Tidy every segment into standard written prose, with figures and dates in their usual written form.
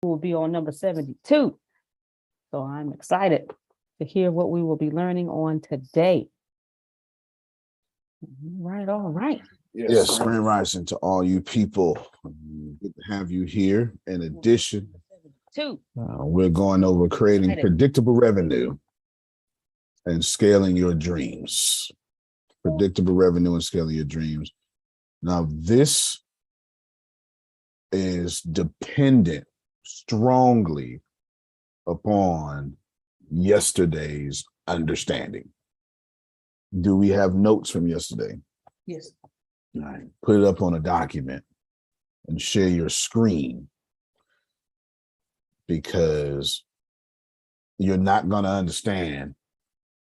will be on number 72. So I'm excited to hear what we will be learning on today. All right. Yes, Grand Rising to all you people. Good to have you here. In addition, we're going over creating predictable revenue and scaling your dreams. Predictable revenue and scaling your dreams. Now, this is dependent strongly upon yesterday's understanding. Do we have notes from yesterday? Yes. All right. Put it up on a document and share your screen, because you're not going to understand.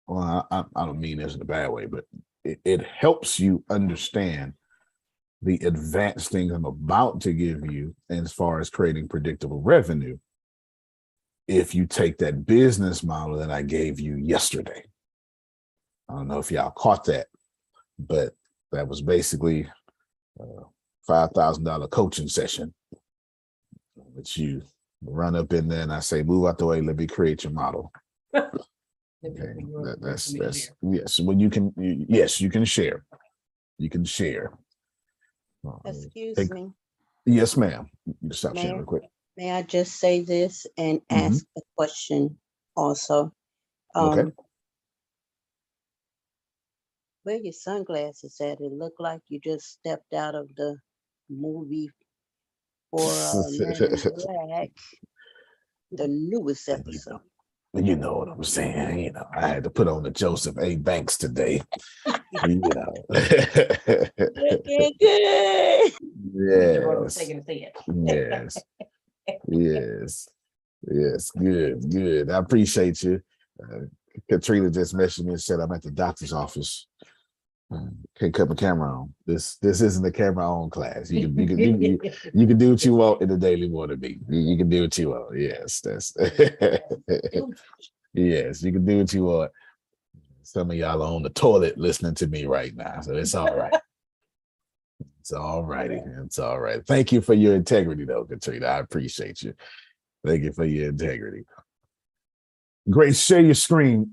Well, I don't mean this in a bad way, but it helps you understand the advanced things I'm about to give you as far as creating predictable revenue if you take that business model that I gave you yesterday. I don't know if y'all caught that, but that was basically a $5,000 coaching session, which you run up in there and I say, move out the way, let me create your model. Okay, that's yes. Well, you can share. You can share. Excuse me. Yes, ma'am. You can stop sharing real quick. May I just say this and ask a question also? Okay. Where your sunglasses at? It looked like you just stepped out of the movie for Men in Black, the newest episode. You know what I'm saying? You know, I had to put on the Joseph A. Banks today. You know. Looking good. Yes. Good. I appreciate you. Katrina just messaged me and said I'm at the doctor's office. Can't cut my camera on. This isn't a camera on class. You can do what you want in the daily morning meeting. You can do what you want. Yes, that's yes, you can do what you want. Some of y'all are on the toilet listening to me right now, so it's all right. It's all righty. It's all right. Thank you for your integrity, though, Katrina. I appreciate you. Thank you for your integrity. Great. Share your screen.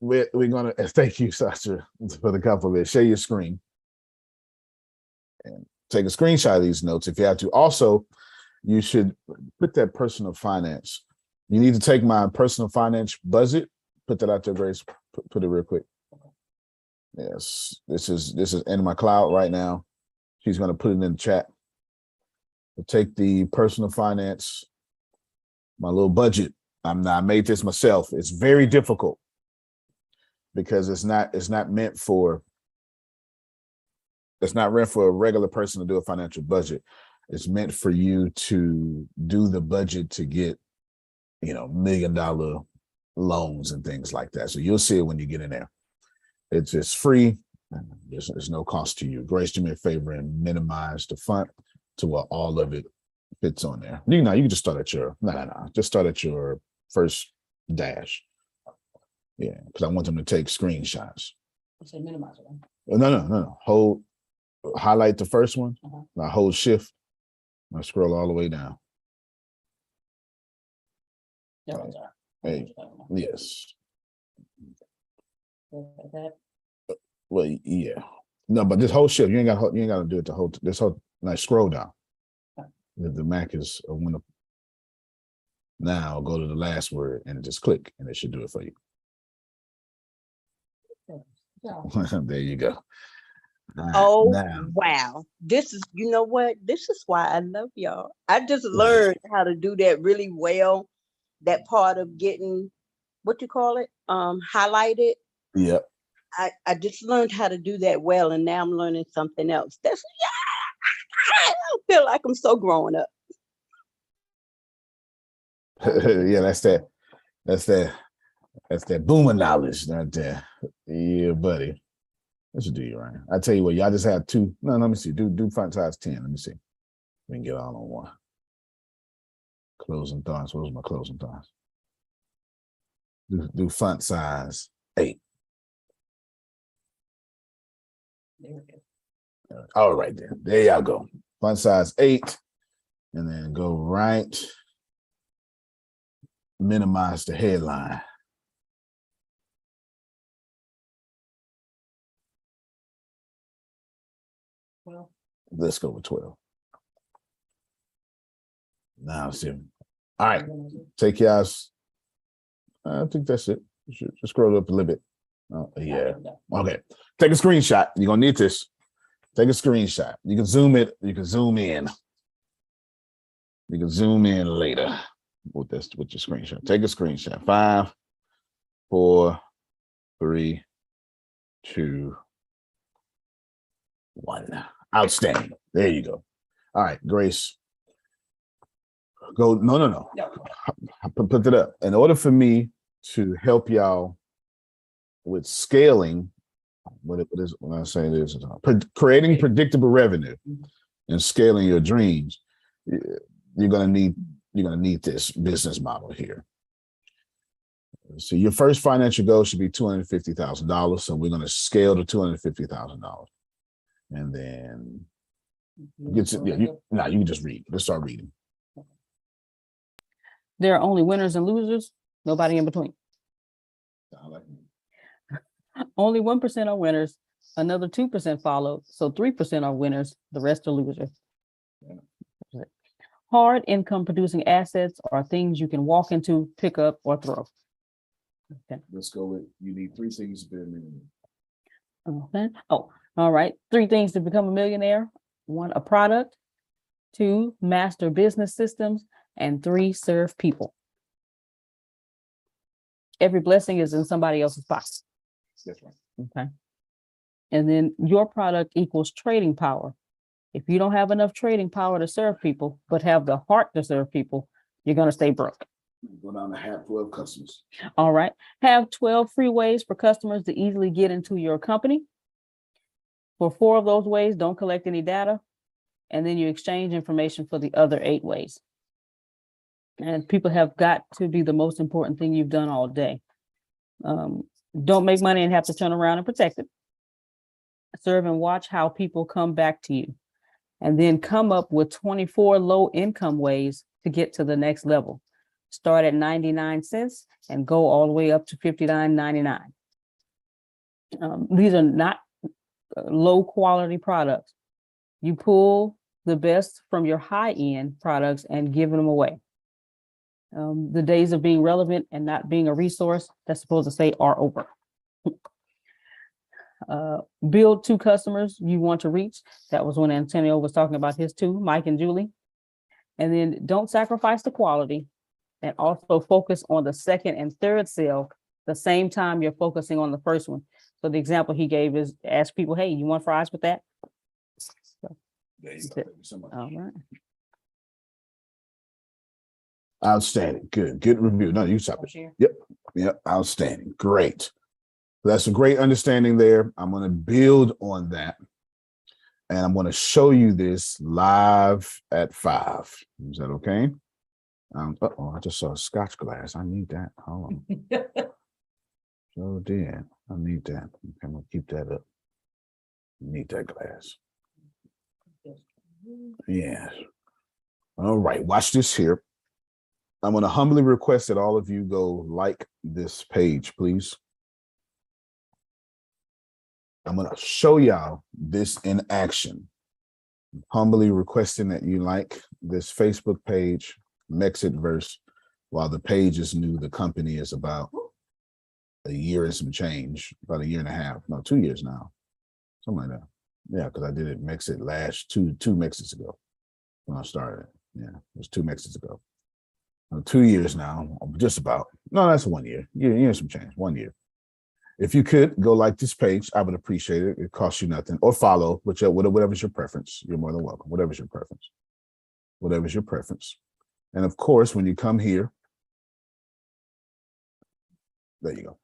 We're going to thank you, Sasha, for the compliment. Share your screen and take a screenshot of these notes if you have to. Also, you should put that personal finance. You need to take my personal finance budget. Put that out there, Grace. Put it real quick. Yes, this is in my cloud right now. She's going to put it in the chat. I'll take the personal finance, my little budget. I made this myself. It's very difficult because it's not meant for a regular person to do a financial budget. It's meant for you to do the budget to get, $1 million loans and things like that. So you'll see it when you get in there. It's free. There's no cost to you. Grace, do me a favor and minimize the font to where all of it fits on there. You can just start at your just start at your first dash. Yeah, because I want them to take screenshots. You say minimize it. No. Highlight the first one. Now hold shift. Now scroll all the way down. Hey, yes. Well, yeah. No, but this whole shift, you ain't got to do it the whole. This whole scroll down. The Mac is a window. Now go to the last word and just click, and it should do it for you. There you go. Wow. This is, you know what? This is why I love y'all. I just learned how to do that really well. That part of getting, what you call it? Highlighted. Yep. I just learned how to do that well, and now I'm learning something else. I feel like I'm so growing up. Yeah, that's that boomer knowledge right there. Yeah, buddy. That should do you right. I tell you what, y'all just have two. No, let me see. Do font size 10. Let me see. We can get all on one. Closing thoughts. What was my closing thoughts? Do font size 8. All right, then. There y'all go. Font size 8. And then go right minimize the headline. Well, Let's go with 12. Now, see. All right, take yours. I think that's it. You should just scroll up a little bit. Oh, yeah. Okay. Take a screenshot. You're gonna need this. Take a screenshot. You can zoom it. You can zoom in. You can zoom in later with this with your screenshot. Take a screenshot. 5, 4, 3, 2, 1. Outstanding. There you go. All right, Grace. Go. No. Put it up. In order for me to help y'all with scaling, what I say is creating predictable revenue and scaling your dreams, you're gonna need this business model here. So your first financial goal should be $250,000. So we're gonna scale to $250,000, and then you can just read. Let's start reading. There are only winners and losers, nobody in between. Only 1% are winners, another 2% follow, so 3% are winners, the rest are losers. Yeah. Hard income producing assets are things you can walk into, pick up, or throw. Okay. Let's go with, you need 3 things to be a millionaire. Okay. Oh, all right. 3 things to become a millionaire. 1, a product. 2, master business systems. And 3, serve people. Every blessing is in somebody else's pocket. That's right. Okay. And then your product equals trading power. If you don't have enough trading power to serve people, but have the heart to serve people, you're going to stay broke. Go down to have 12 customers. All right. Have 12 free ways for customers to easily get into your company. For 4 of those ways, don't collect any data. And then you exchange information for the other 8 ways. And people have got to be the most important thing you've done all day. Don't make money and have to turn around and protect it. Serve and watch how people come back to you. And then come up with 24 low income ways to get to the next level. Start at 99 cents and go all the way up to $59.99. These are not low quality products. You pull the best from your high end products and give them away. The days of being relevant and not being a resource, that's supposed to say, are over. Build 2 customers you want to reach. That was when Antonio was talking about his 2, Mike and Julie. And then don't sacrifice the quality, and also focus on the second and third sale the same time you're focusing on the first one. So the example he gave is ask people, hey, you want fries with that? So, There you go. Thank you so much. all right. Outstanding. Good review. No, you stop it. Yep. Outstanding. Great. That's a great understanding there. I'm going to build on that. And I'm going to show you this live at 5. Is that okay? I just saw a Scotch glass. I need that. Hold on. So did. I need that. Okay, I'm going to keep that up. Need that glass. Yes. All right. Watch this here. I'm going to humbly request that all of you go like this page, please. I'm going to show y'all this in action. Humbly requesting that you like this Facebook page, Mexitverse. While the page is new, the company is about a year and some change, about a year and a half. No, 2 years now. Something like that. Yeah, because I did it Mexit last two Mexits ago when I started. Yeah, it was 2 Mexits ago. 2 years now, just about. No, that's 1 year. Year some change, 1 year. If you could go like this page, I would appreciate it. It costs you nothing. Or follow, whatever's your preference. You're more than welcome. Whatever's your preference. Whatever's your preference. And of course, when you come here, there you go.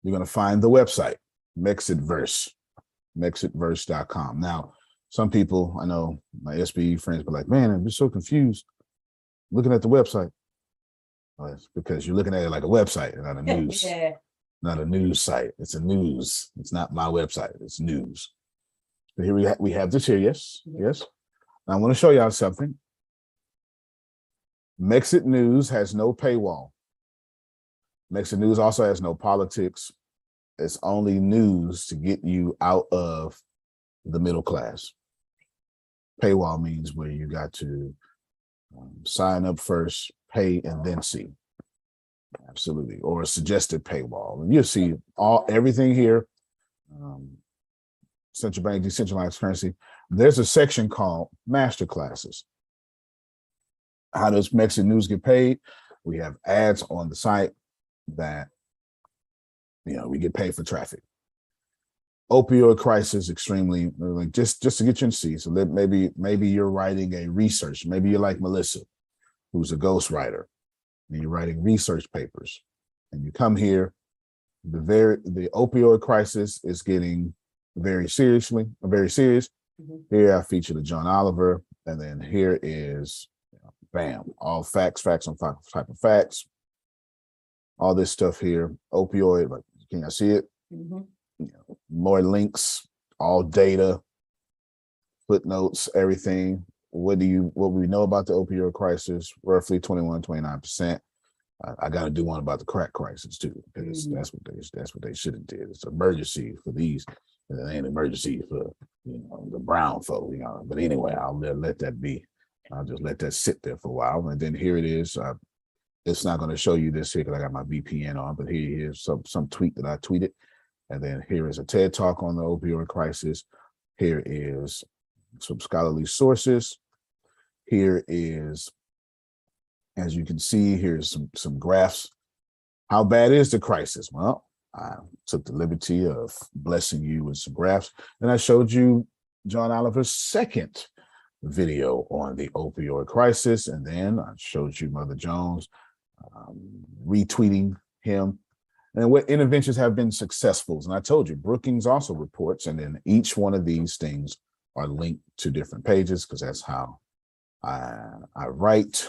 You're going to find the website, Mexitverse, Mexitverse.com. Now, some people, I know my SBE friends, be like, man, I'm just so confused looking at the website. Well, it's because you're looking at it like a website and not a news. Yeah. Not a news site. It's a news. It's not my website. It's news. But here we have this here. Yes. Yes. Now I want to show y'all something. Mexit News has no paywall. Mexican news also has no politics. It's only news to get you out of the middle class. Paywall means where you got to sign up first, pay, and then see. Absolutely. Or a suggested paywall. And you'll see everything here. Central bank, decentralized currency. There's a section called master classes. How does Mexican news get paid? We have ads on the site that, we get paid for traffic. Opioid crisis, extremely, like just to get you in see. So that maybe you're writing a research. Maybe you're like Melissa, who's a ghostwriter, and you're writing research papers. And you come here, the opioid crisis is getting very serious. Mm-hmm. Here I feature the John Oliver, and then here is, bam, all facts on type of facts. All this stuff here, opioid, like, can you see it? Mm-hmm. More links, all data, footnotes, everything. What we know about the opioid crisis? Roughly 29%. I got to do one about the crack crisis too, because that's what they should have did. It's an emergency for these, and it ain't an emergency for the brown folk. But anyway, I'll let that be. I'll just let that sit there for a while, and then here it is. It's not going to show you this here because I got my VPN on, but here's some tweet that I tweeted. And then here is a TED Talk on the opioid crisis. Here is some scholarly sources. Here is, as you can see, here's some graphs. How bad is the crisis? Well, I took the liberty of blessing you with some graphs. And I showed you John Oliver's second video on the opioid crisis. And then I showed you Mother Jones retweeting him. And what interventions have been successful. And I told you, Brookings also reports, and then each one of these things are linked to different pages because that's how I write.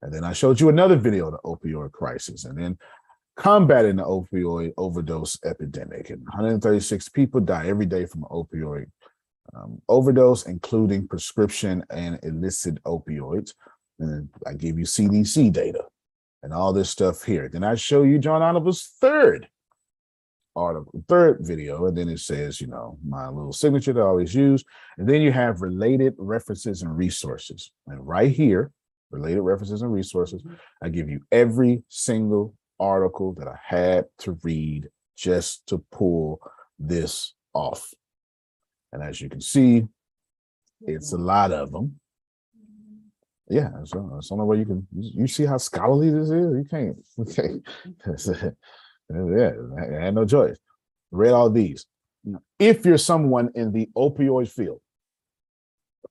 And then I showed you another video of the opioid crisis, and then combating the opioid overdose epidemic. And 136 people die every day from opioid overdose, including prescription and illicit opioids. And I gave you CDC data and all this stuff here. Then I show you John Oliver's third video, and then it says, my little signature that I always use. And then you have related references and resources. And right here, related references and resources, I give you every single article that I had to read just to pull this off. And as you can see, it's a lot of them. Yeah, so that's the only way you see how scholarly this is. You can't. Yeah, I had no choice. Read all these. If you're someone in the opioid field,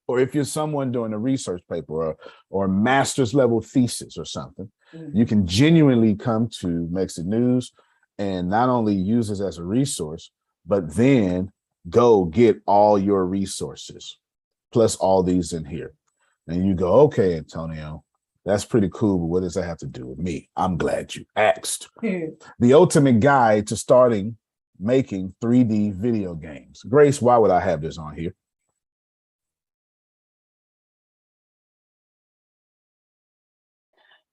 or if you're someone doing a research paper or master's level thesis or something, you can genuinely come to Mexican News and not only use this as a resource, but then go get all your resources, plus all these in here. And you go, okay, Antonio, that's pretty cool, but what does that have to do with me? I'm glad you asked. The ultimate guide to making 3D video games. Grace, why would I have this on here?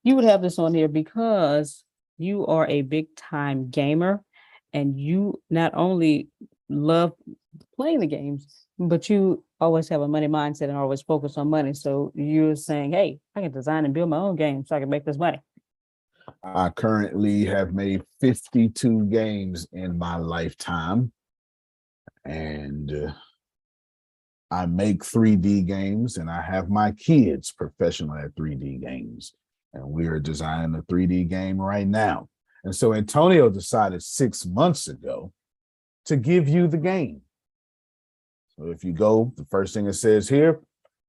You would have this on here because you are a big time gamer, and you not only love playing the games, but you always have a money mindset and always focus on money. So you're saying, hey, I can design and build my own game so I can make this money. I currently have made 52 games in my lifetime, and I make 3D games, and I have my kids professional at 3D games, and we're designing a 3D game right now. And so Antonio decided 6 months ago to give you the game. So if you go, the first thing it says here,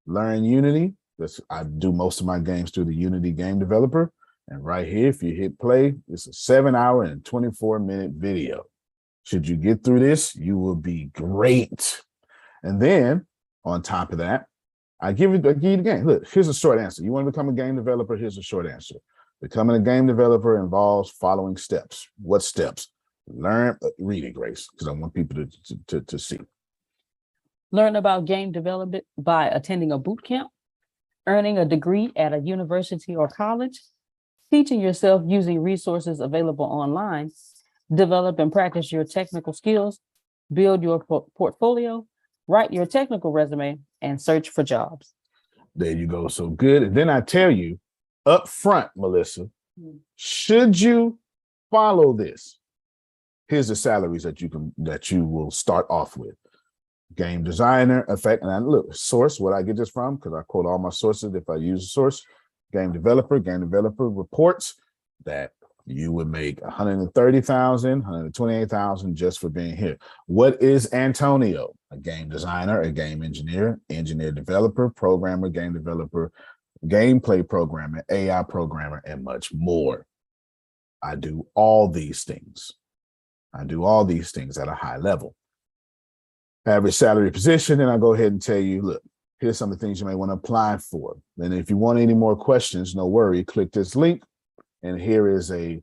learn Unity. I do most of my games through the Unity game developer. And right here, if you hit play, it's a 7-hour and 24-minute video. Should you get through this, you will be great. And then on top of that, I give you the game. Look, here's a short answer. You want to become a game developer? Here's a short answer. Becoming a game developer involves following steps. What steps? Read it, Grace, because I want people to see. Learn about game development by attending a boot camp, earning a degree at a university or college, teaching yourself using resources available online, develop and practice your technical skills, build your portfolio, write your technical resume, and search for jobs. There you go. So good. And then I tell you up front, Melissa, should you follow this? Here's the salaries that you will start off with. Game designer, effect, and I look, source, what I get this from, because I quote all my sources if I use a source. Game developer reports that you would make 130,000, 128,000 just for being here. What is Antonio? A game designer, a game engineer, engineer developer, programmer, game developer, gameplay programmer, AI programmer, and much more. I do all these things. I do all these things at a high level. Average salary position, and I go ahead and tell you, look, here's some of the things you may want to apply for. And if you want any more questions, no worry, click this link. And here is a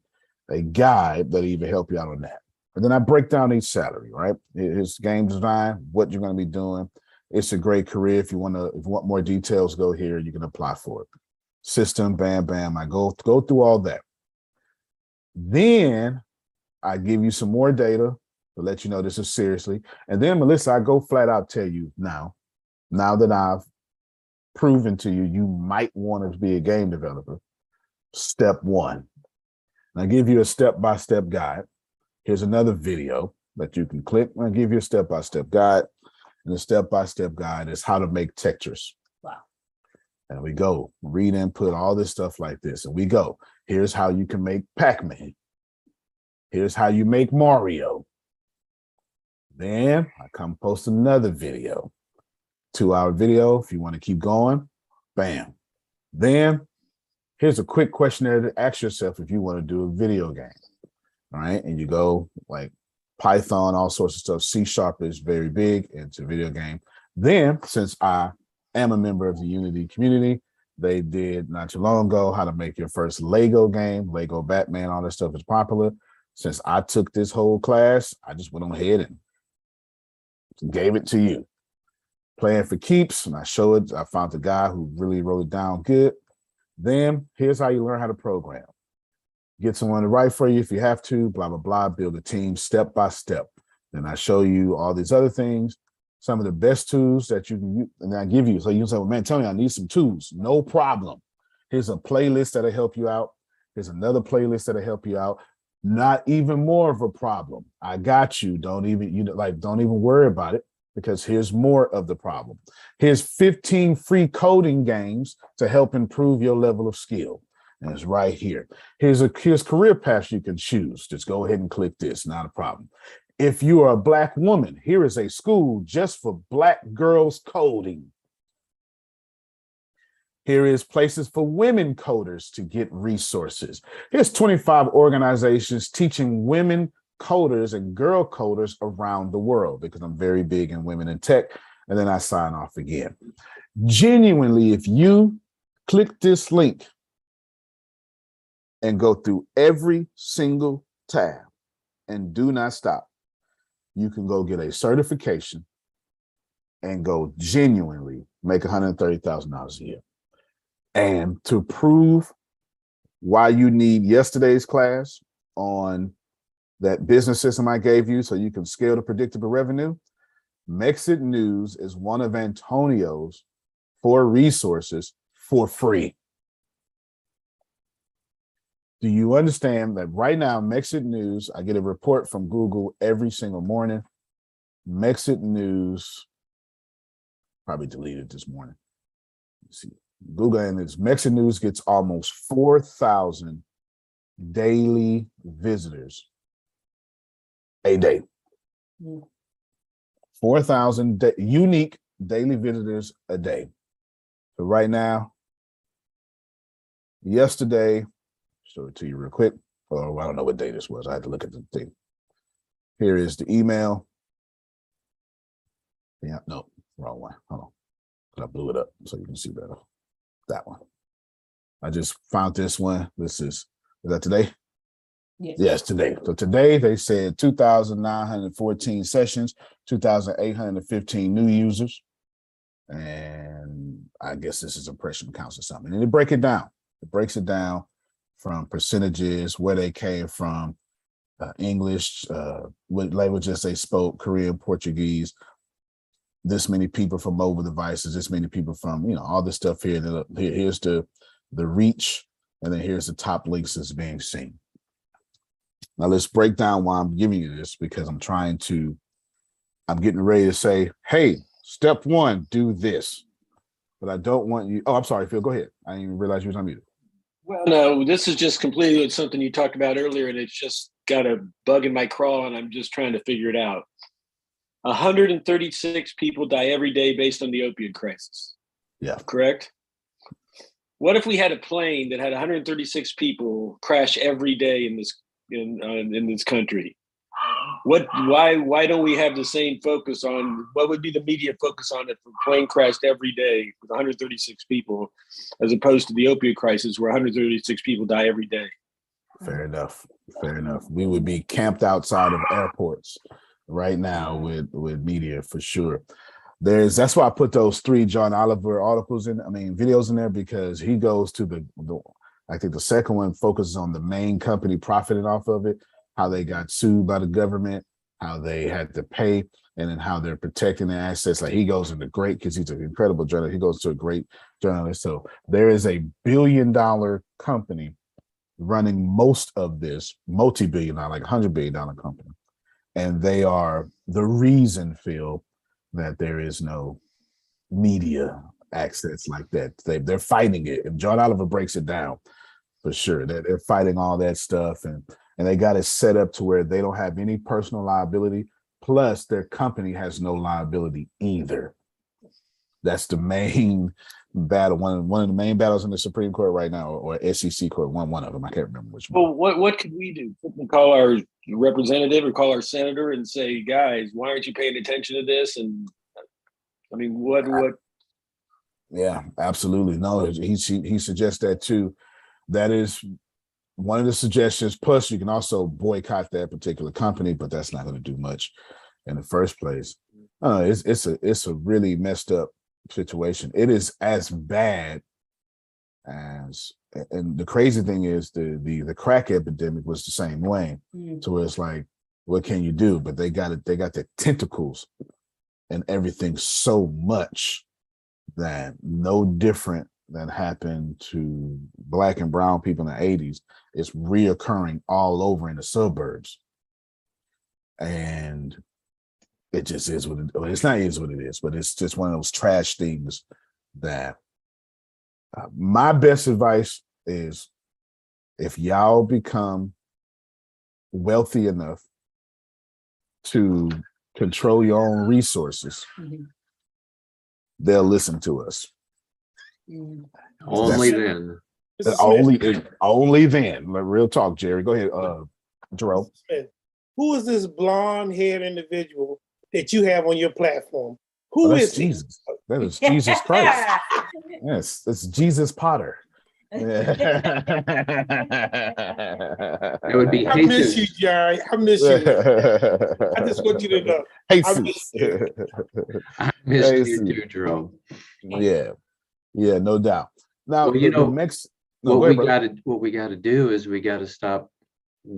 guide that even help you out on that. And then I break down each salary, right? Here's game design, what you're going to be doing. It's a great career. If you want more details, go here. You can apply for it. System, bam, bam. I go through all that. Then I give you some more data to let you know this is seriously. And then, Melissa, I go flat out tell you now that I've proven to you, you might want to be a game developer. Step one. And I give you a step-by-step guide. Here's another video that you can click. I give you a step-by-step guide. And the step-by-step guide is how to make textures. Wow. And we go, read input, all this stuff like this. And we go, here's how you can make Pac-Man. Here's how you make Mario. Then I come post another video, 2-hour video. If you want to keep going, bam. Then here's a quick questionnaire to ask yourself if you want to do a video game. All right. And you go like Python, all sorts of stuff. C# is very big into video game. Then, since I am a member of the Unity community, they did not too long ago how to make your first Lego game, Lego Batman, all that stuff is popular. Since I took this whole class, I just went on ahead and gave it to you. Playing for keeps, and I showed it. I found the guy who really wrote it down good. Then here's how you learn how to program. Get someone to write for you if you have to, blah, blah, blah, build a team step by step. Then I show you all these other things, some of the best tools that you can use, and I give you. So you can say, well, man, tell me I need some tools. No problem. Here's a playlist that'll help you out. Here's another playlist that'll help you out. Not even more of a problem. I got you. Don't even worry about it, because here's more of the problem. Here's 15 free coding games to help improve your level of skill. And it's right here. Here's career paths you can choose. Just go ahead and click this, not a problem. If you are a Black woman, here is a school just for Black girls coding. Here is places for women coders to get resources. Here's 25 organizations teaching women coders and girl coders around the world, because I'm very big in women in tech. And then I sign off again. Genuinely, if you click this link and go through every single tab and do not stop, you can go get a certification and go genuinely make $130,000 a year. And to prove why you need yesterday's class on that business system I gave you so you can scale to predictable revenue, Mexit News is one of Antonio's 4 resources for free. Do you understand that right now, Mexit News, I get a report from Google every single morning. Mexit News, probably deleted this morning. Let's see. Google and its Mexit News gets almost 4,000 daily visitors a day. 4,000 unique daily visitors a day. So right now, yesterday, show it to you real quick. Oh, I don't know what day this was. I had to look at the thing. Here is the email. Yeah, no, wrong one. Hold on. I blew it up so you can see better. That one. I just found this one. Is that today? Yes. Yes, today. So today they said 2,914 sessions, 2,815 new users. And I guess this is impression counts or something. And they break it down. It breaks it down from percentages, where they came from, English, what languages they spoke, Korean, Portuguese, this many people from mobile devices, this many people from, all this stuff here. Here's the reach, and then here's the top links that's being seen. Now let's break down why I'm giving you this, because I'm getting ready to say, hey, step 1, do this. But I don't want you. Oh, I'm sorry, Phil, go ahead. I didn't even realize you was unmuted. Well, no, this is just completely something you talked about earlier, and it's just got a bug in my craw, and I'm just trying to figure it out. 136 people die every day based on the opioid crisis. Yeah. Correct? What if we had a plane that had 136 people crash every day in this country? Why don't we have the same focus on what would be the media focus on if a plane crashed every day with 136 people, as opposed to the opioid crisis where 136 people die every day? Fair enough. We would be camped outside of airports right now with media for sure. That's why I put those 3 John Oliver videos in there, because he goes to I think the second one focuses on the main company profiting off of it, how they got sued by the government, how they had to pay, and then how they're protecting their assets. Like, he goes into great, because he's an incredible journalist. He goes to a great journalist. So there is a $1 billion company running most of this, multi-billion-dollar, like $100 billion company. And they are the reason, Phil, that there is no media access like that. They're fighting it. And John Oliver breaks it down for sure. They're fighting all that stuff. And they got it set up to where they don't have any personal liability. Plus, their company has no liability either. That's the main battle. One of the main battles in the Supreme Court right now, or SEC court. One of them. I can't remember which one. Well, what could we do? Call our representative or call our senator and say, guys, why aren't you paying attention to this? And I mean, what? Yeah, absolutely. No, he suggests that too. That is one of the suggestions. Plus, you can also boycott that particular company, but that's not going to do much in the first place. It's a really messed up situation. It is as bad as, and the crazy thing is the crack epidemic was the same way. So where it's like, what can you do? But they got the tentacles and everything so much that no different than happened to Black and brown people in the 80s. It's reoccurring all over in the suburbs. And it just is what it's not is what it is, but it's just one of those trash things that my best advice is, if y'all become wealthy enough to control your own resources, they'll listen to us. Only then. Only then. Like, real talk, Jerry. Go ahead, Jerome. Who is this blonde-haired individual that you have on your platform? Who is Jesus? That is Jesus Christ. Yes, it's Jesus Potter. It would be I miss you, Jerry. I miss you. I just want you to know. I miss you. I missed you too, Jerome. Yeah, no doubt. Now, Well, what we got to do is we got to stop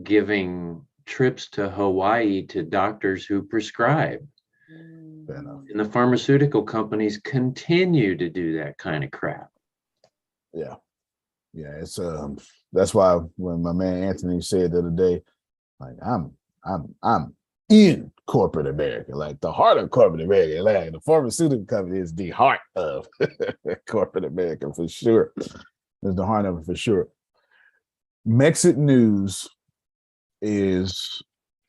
giving trips to Hawaii to doctors who prescribe. Fair enough. And the pharmaceutical companies continue to do that kind of crap. Yeah, it's that's why when my man Anthony said the other day, like, I'm in corporate America, like the heart of corporate America, like the pharmaceutical company is the heart of corporate America for sure. It's the heart of it for sure. Mexit News is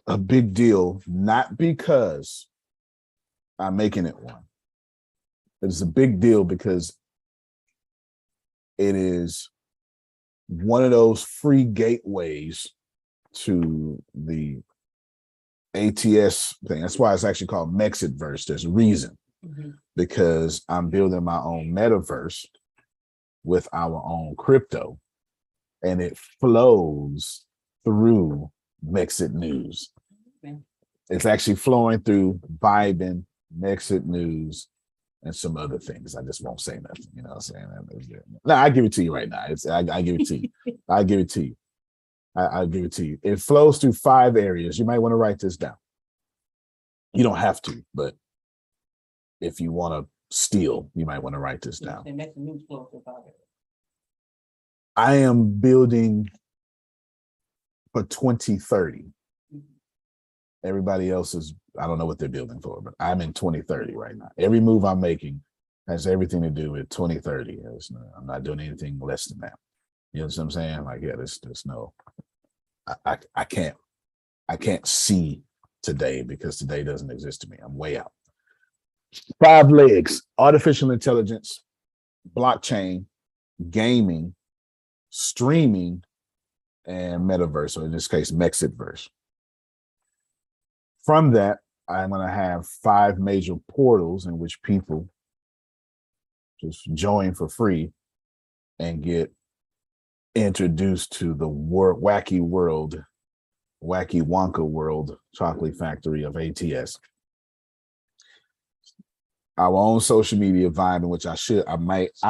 a big deal, not because I'm making it one. It's a big deal because it is one of those free gateways to the ATS thing. That's why it's actually called Mexitverse. There's a reason, because I'm building my own metaverse with our own crypto, and it flows through Mexit News. It's actually flowing through Vibin, Mexit News, and some other things. I just won't say nothing. You know what I'm saying? No, I give it to you right now. I give it to you. I give it to you. I'll give it to you. It flows through 5 areas. You might want to write this down. You don't have to, but if you want to steal, you might want to write this down. I am building for 2030. Everybody else is, I don't know what they're building for, but I'm in 2030 right now. Every move I'm making has everything to do with 2030. I'm not doing anything less than that. You know what I'm saying? Like, yeah, there's no, I can't see today because today doesn't exist to me. I'm way out. 5 legs: artificial intelligence, blockchain, gaming, streaming, and metaverse, or in this case, Mexitverse. From that, I'm going to have 5 major portals in which people just join for free and get introduced to the wacky Wonka world, chocolate factory of ATS. Our own social media vibe, in which I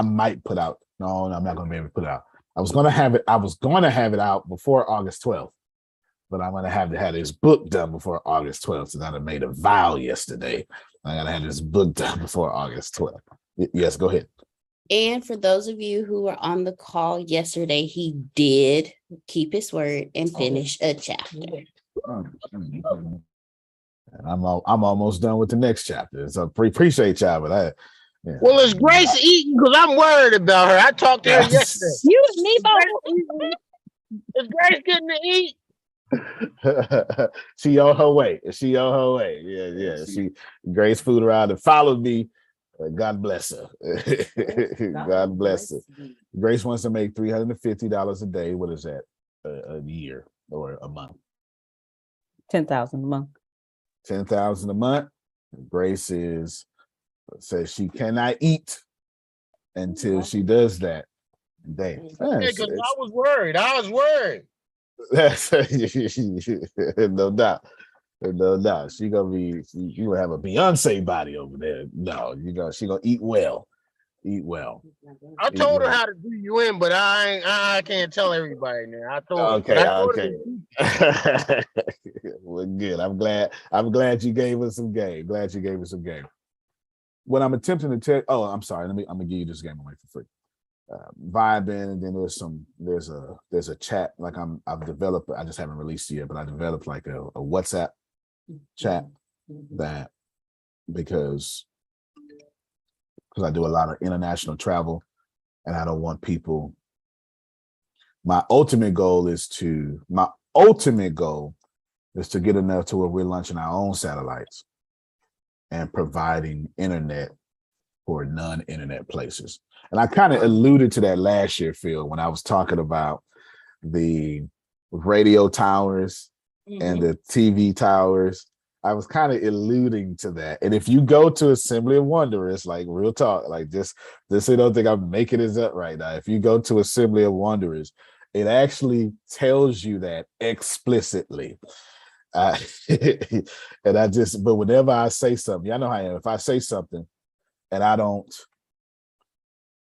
might put out. No, I'm not going to be able to put it out. I was going to have it out before August 12th, but I'm going to have this book done before August 12th. And I made a vow yesterday. I got to have this book done before August 12th. Yes, go ahead. And for those of you who were on the call yesterday, he did keep his word and finish a chapter. And I'm almost done with the next chapter. So appreciate y'all, but Well, is Grace eating? Because I'm worried about her. I talked to her yesterday. You and me both. Is Grace getting to eat? She on her way. Yeah. She Grace food around and followed me. God bless her. God bless her. Grace wants to make $350 a day. What is that? A year or a month? 10,000 a month. 10,000 a month. Grace says she cannot eat until she does that. Damn. Because I was worried. No doubt. No doubt. She gonna have a Beyonce body over there. No, she gonna eat well. I told her how to do you in, but I can't tell everybody now. I told okay. Well, good. I'm glad you gave us some game. What I'm attempting to tell, I'm sorry. I'm gonna give you this game away for free. Vibing, and then there's a chat like I've developed. I just haven't released it yet, but I developed like a WhatsApp chat that because I do a lot of international travel, and I don't want people. My ultimate goal is to get enough to where we're launching our own satellites and providing internet for non-internet places. And I kind of alluded to that last year, Phil, when I was talking about the radio towers and the TV towers. I was kind of alluding to that. And if you go to Assembly of Wonders, like real talk, like this you don't think I'm making this up right now. If you go to Assembly of Wonders, it actually tells you that explicitly. But whenever I say something, y'all know how I am. If I say something and I don't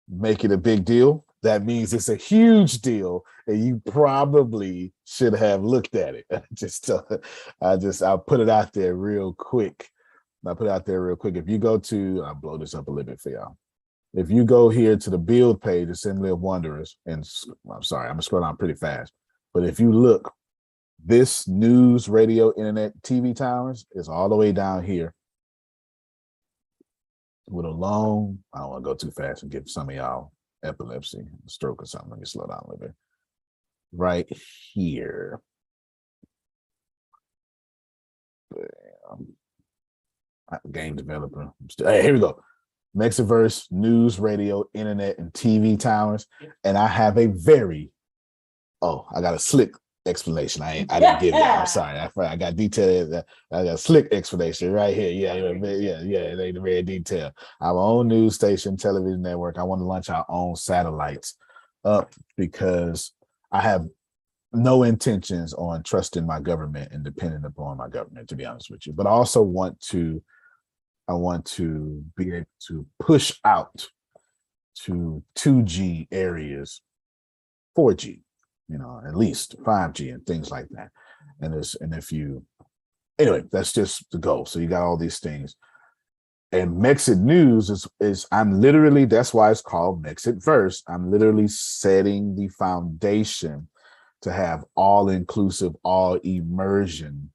make it a big deal, that means it's a huge deal, and you probably should have looked at it. I'll put it out there real quick. If you go to, I'll blow this up a little bit for y'all. If you go here to the build page, Assembly of Wonders, and I'm sorry, I'm gonna scroll down pretty fast, but if you look, this news, radio, internet, TV towers is all the way down here with a long, I don't want to go too fast and give some of y'all epilepsy, stroke or something. Let me slow down a little bit. Right here. Game developer. Hey, here we go. Mexitverse, news, radio, internet, and TV towers. And I have a I got a slick explanation. I didn't give you. I'm sorry. I got detailed. I got a slick explanation right here. Yeah. It ain't very detailed. Our own news station, television network. I want to launch our own satellites up because I have no intentions on trusting my government and depending upon my government, to be honest with you. But I also want to I want to be able to push out to 2G areas, 4G, at least 5G and things like that. Anyway, that's just the goal. So you got all these things. And Mexit News is I'm literally, that's why it's called Mexit Verse. I'm literally setting the foundation to have all inclusive, all immersion,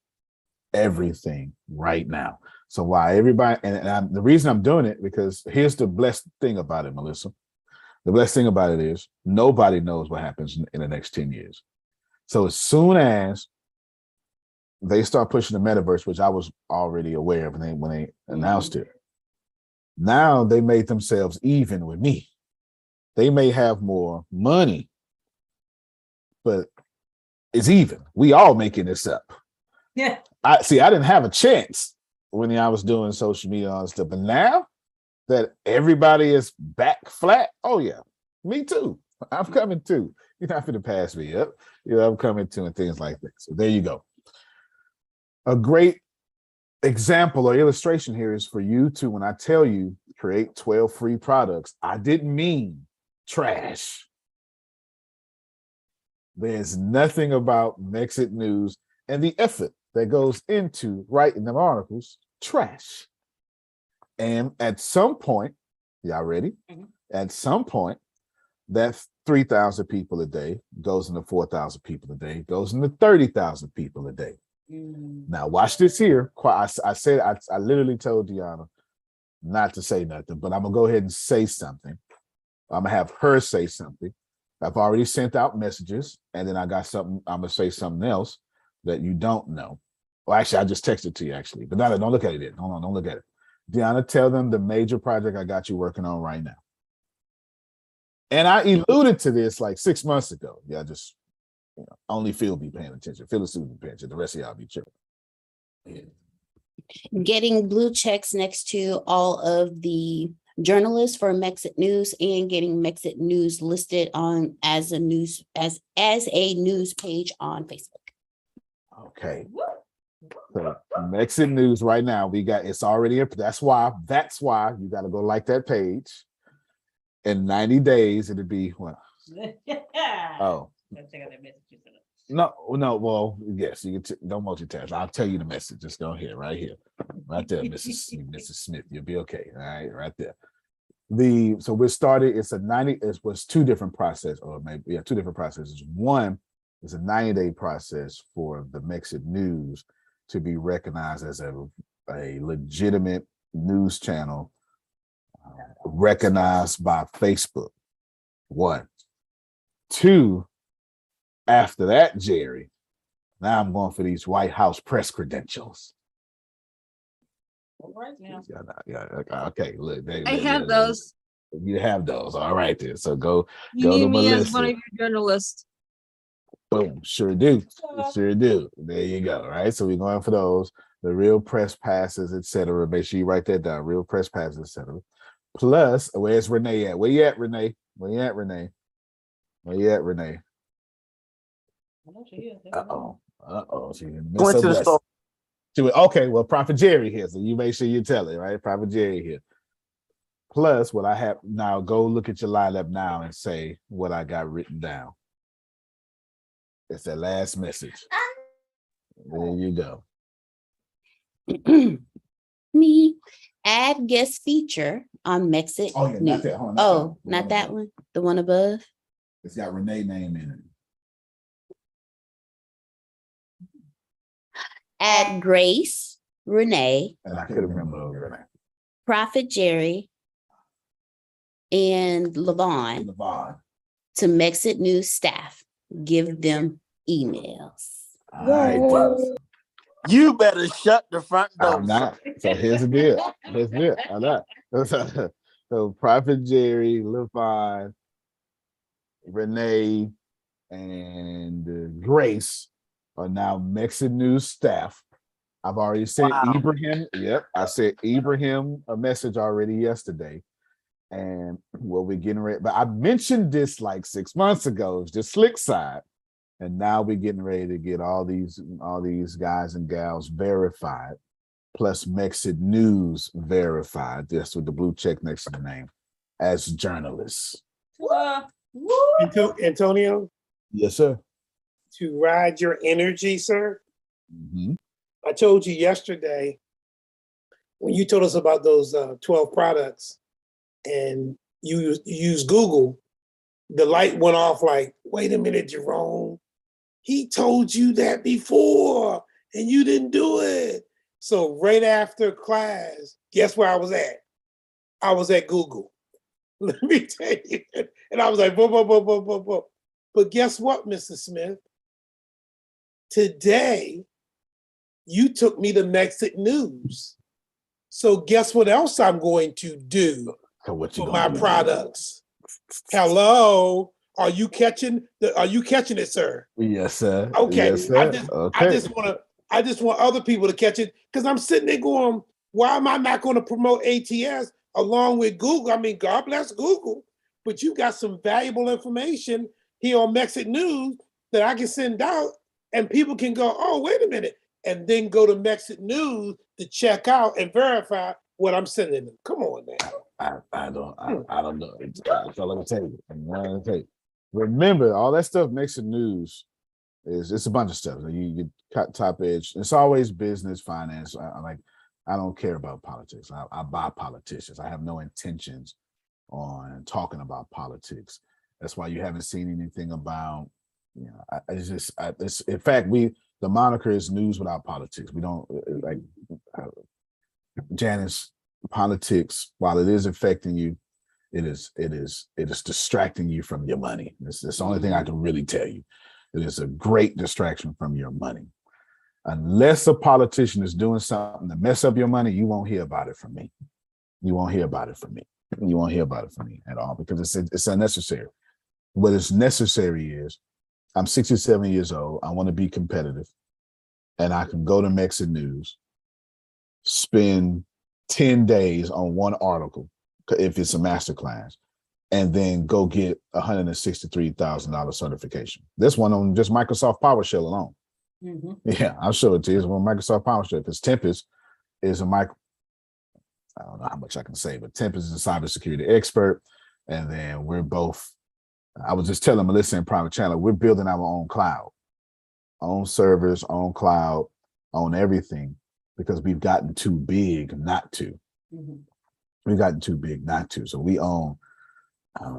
everything right now. So why everybody, the reason I'm doing it, because here's the blessed thing about it, Melissa. The blessed thing about it is nobody knows what happens in the next 10 years. So as soon as they start pushing the metaverse, which I was already aware of when they announced it, now they made themselves even with me. They may have more money, but it's even. We all making this up. Yeah. I didn't have a chance when I was doing social media and stuff, but now that everybody is back flat, oh yeah, me too. I'm coming too. You're not going to pass me up. I'm coming too, and things like that. So there you go. A great example or illustration here is for you to, when I tell you create 12 free products, I didn't mean trash. There's nothing about Mexit News and the effort that goes into writing them articles trash. And at some point, y'all ready? Mm-hmm. At some point, that 3,000 people a day goes into 4,000 people a day, goes into 30,000 people a day. Now watch this here. I literally told Deanna not to say nothing, but I'm gonna go ahead and say something. I'm gonna have her say something. I've already sent out messages, and then I got something. I'm gonna say something else that you don't know. Well, actually, I just texted to you actually, but now don't look at it yet. Hold on, don't look at it. Deanna, tell them the major project I got you working on right now. And I alluded to this like 6 months ago. Yeah, just only Phil be paying attention. Phil is be paying attention. The rest of y'all be tripping. Yeah. Getting blue checks next to all of the journalists for Mexit News and getting Mexit News listed on as a news page on Facebook. Okay. So Mexit News right now, it's already up. That's why you got to go like that page. In 90 days, it'll be what? Oh. No. Well, yes, you can don't multitask. I'll tell you the message. Just go here, right there, Mrs. Smith. You'll be okay. All right, right there. So we started. It was two different processes, or maybe two different processes. One is a 90-day process for the Mexit News to be recognized as a legitimate news channel, recognized by Facebook. 1, 2. After that, Jerry, now I'm going for these White House press credentials. Right now. Yeah, okay. Look, I have those. You have those. All right, then. So go You need to me Melissa. as one of your journalists. Boom. Sure do. Sure do. There you go. Right. So we're going for those. The real press passes, etc. Make sure you write that down. Real press passes, etc. Plus, where's Renee at? Where you at, Renee? Where you at, Renee? Where you at, Renee? Uh-oh. She went to the store. Okay, well, Prophet Jerry here, so you make sure you tell it, right? Prophet Jerry here. Plus, what I have now, go look at your lineup now and say what I got written down. It's that last message. There you go. Me, add guest feature on Mexit. Oh, yeah, not that. Not that one. The one above. It's got Renee's name in it. Add Grace, Renee, and I couldn't remember Renee. Prophet Jerry, and Levon to Mexit News staff. Give them emails. All right. You better shut the front door. I'm not. So here's the deal. I'm not. So Prophet Jerry, Levon, Renee, and Grace are now Mexit News staff. I've already sent Ibrahim. Yep, I sent Ibrahim a message already yesterday, and we're getting ready. But I mentioned this like 6 months ago. It's just slick side, and now we're getting ready to get all these guys and gals verified. plus Mexit News verified, that's with the blue check next to the name, as journalists. Antonio, Yes, sir. to ride your energy, sir. Mm-hmm. I told you yesterday when you told us about those 12 products and you use Google, the light went off like, wait a minute, Jerome. He told you that before and you didn't do it. So right after class, guess where I was at? I was at Google. Let me tell you. And I was like, whoa, whoa, whoa, whoa, whoa, whoa. But guess what, Mr. Smith? Today, you took me to Mexit News. So guess what else I'm going to do for my products? Hello, are you catching it, sir? Yes, sir. Okay. Yes, sir. I just want other people to catch it because I'm sitting there going, why am I not going to promote ATS along with Google? I mean, God bless Google, but you got some valuable information here on Mexit News that I can send out and people can go, oh, wait a minute, and then go to Mexit News to check out and verify what I'm sending them. Come on, man. I don't know. That's all I'm gonna tell you. Remember, all that stuff Mexit News is it's a bunch of stuff. You cut top edge. It's always business, finance. I don't care about politics. I buy politicians. I have no intentions on talking about politics. That's why you haven't seen anything about, in fact, the moniker is news without politics. We don't like Janice, politics, while it is affecting you, it is distracting you from your money. It's the only thing I can really tell you. It is a great distraction from your money. Unless a politician is doing something to mess up your money, you won't hear about it from me. You won't hear about it from me. You won't hear about it from me at all because it's unnecessary. What is necessary is I'm 67 years old. I want to be competitive, and I can go to Mexit News, spend 10 days on one article if it's a master class, and then go get $163,000 certification. This one on just Microsoft PowerShell alone. Mm-hmm. Yeah, I'll show it to you. It's on Microsoft PowerShell because Tempest is I don't know how much I can say, but Tempest is a cybersecurity expert. And then we're both, I was just telling Melissa in private channel, we're building our own cloud, own servers, own cloud, own everything, because we've gotten too big not to. Mm-hmm. We've gotten too big not to. So we own,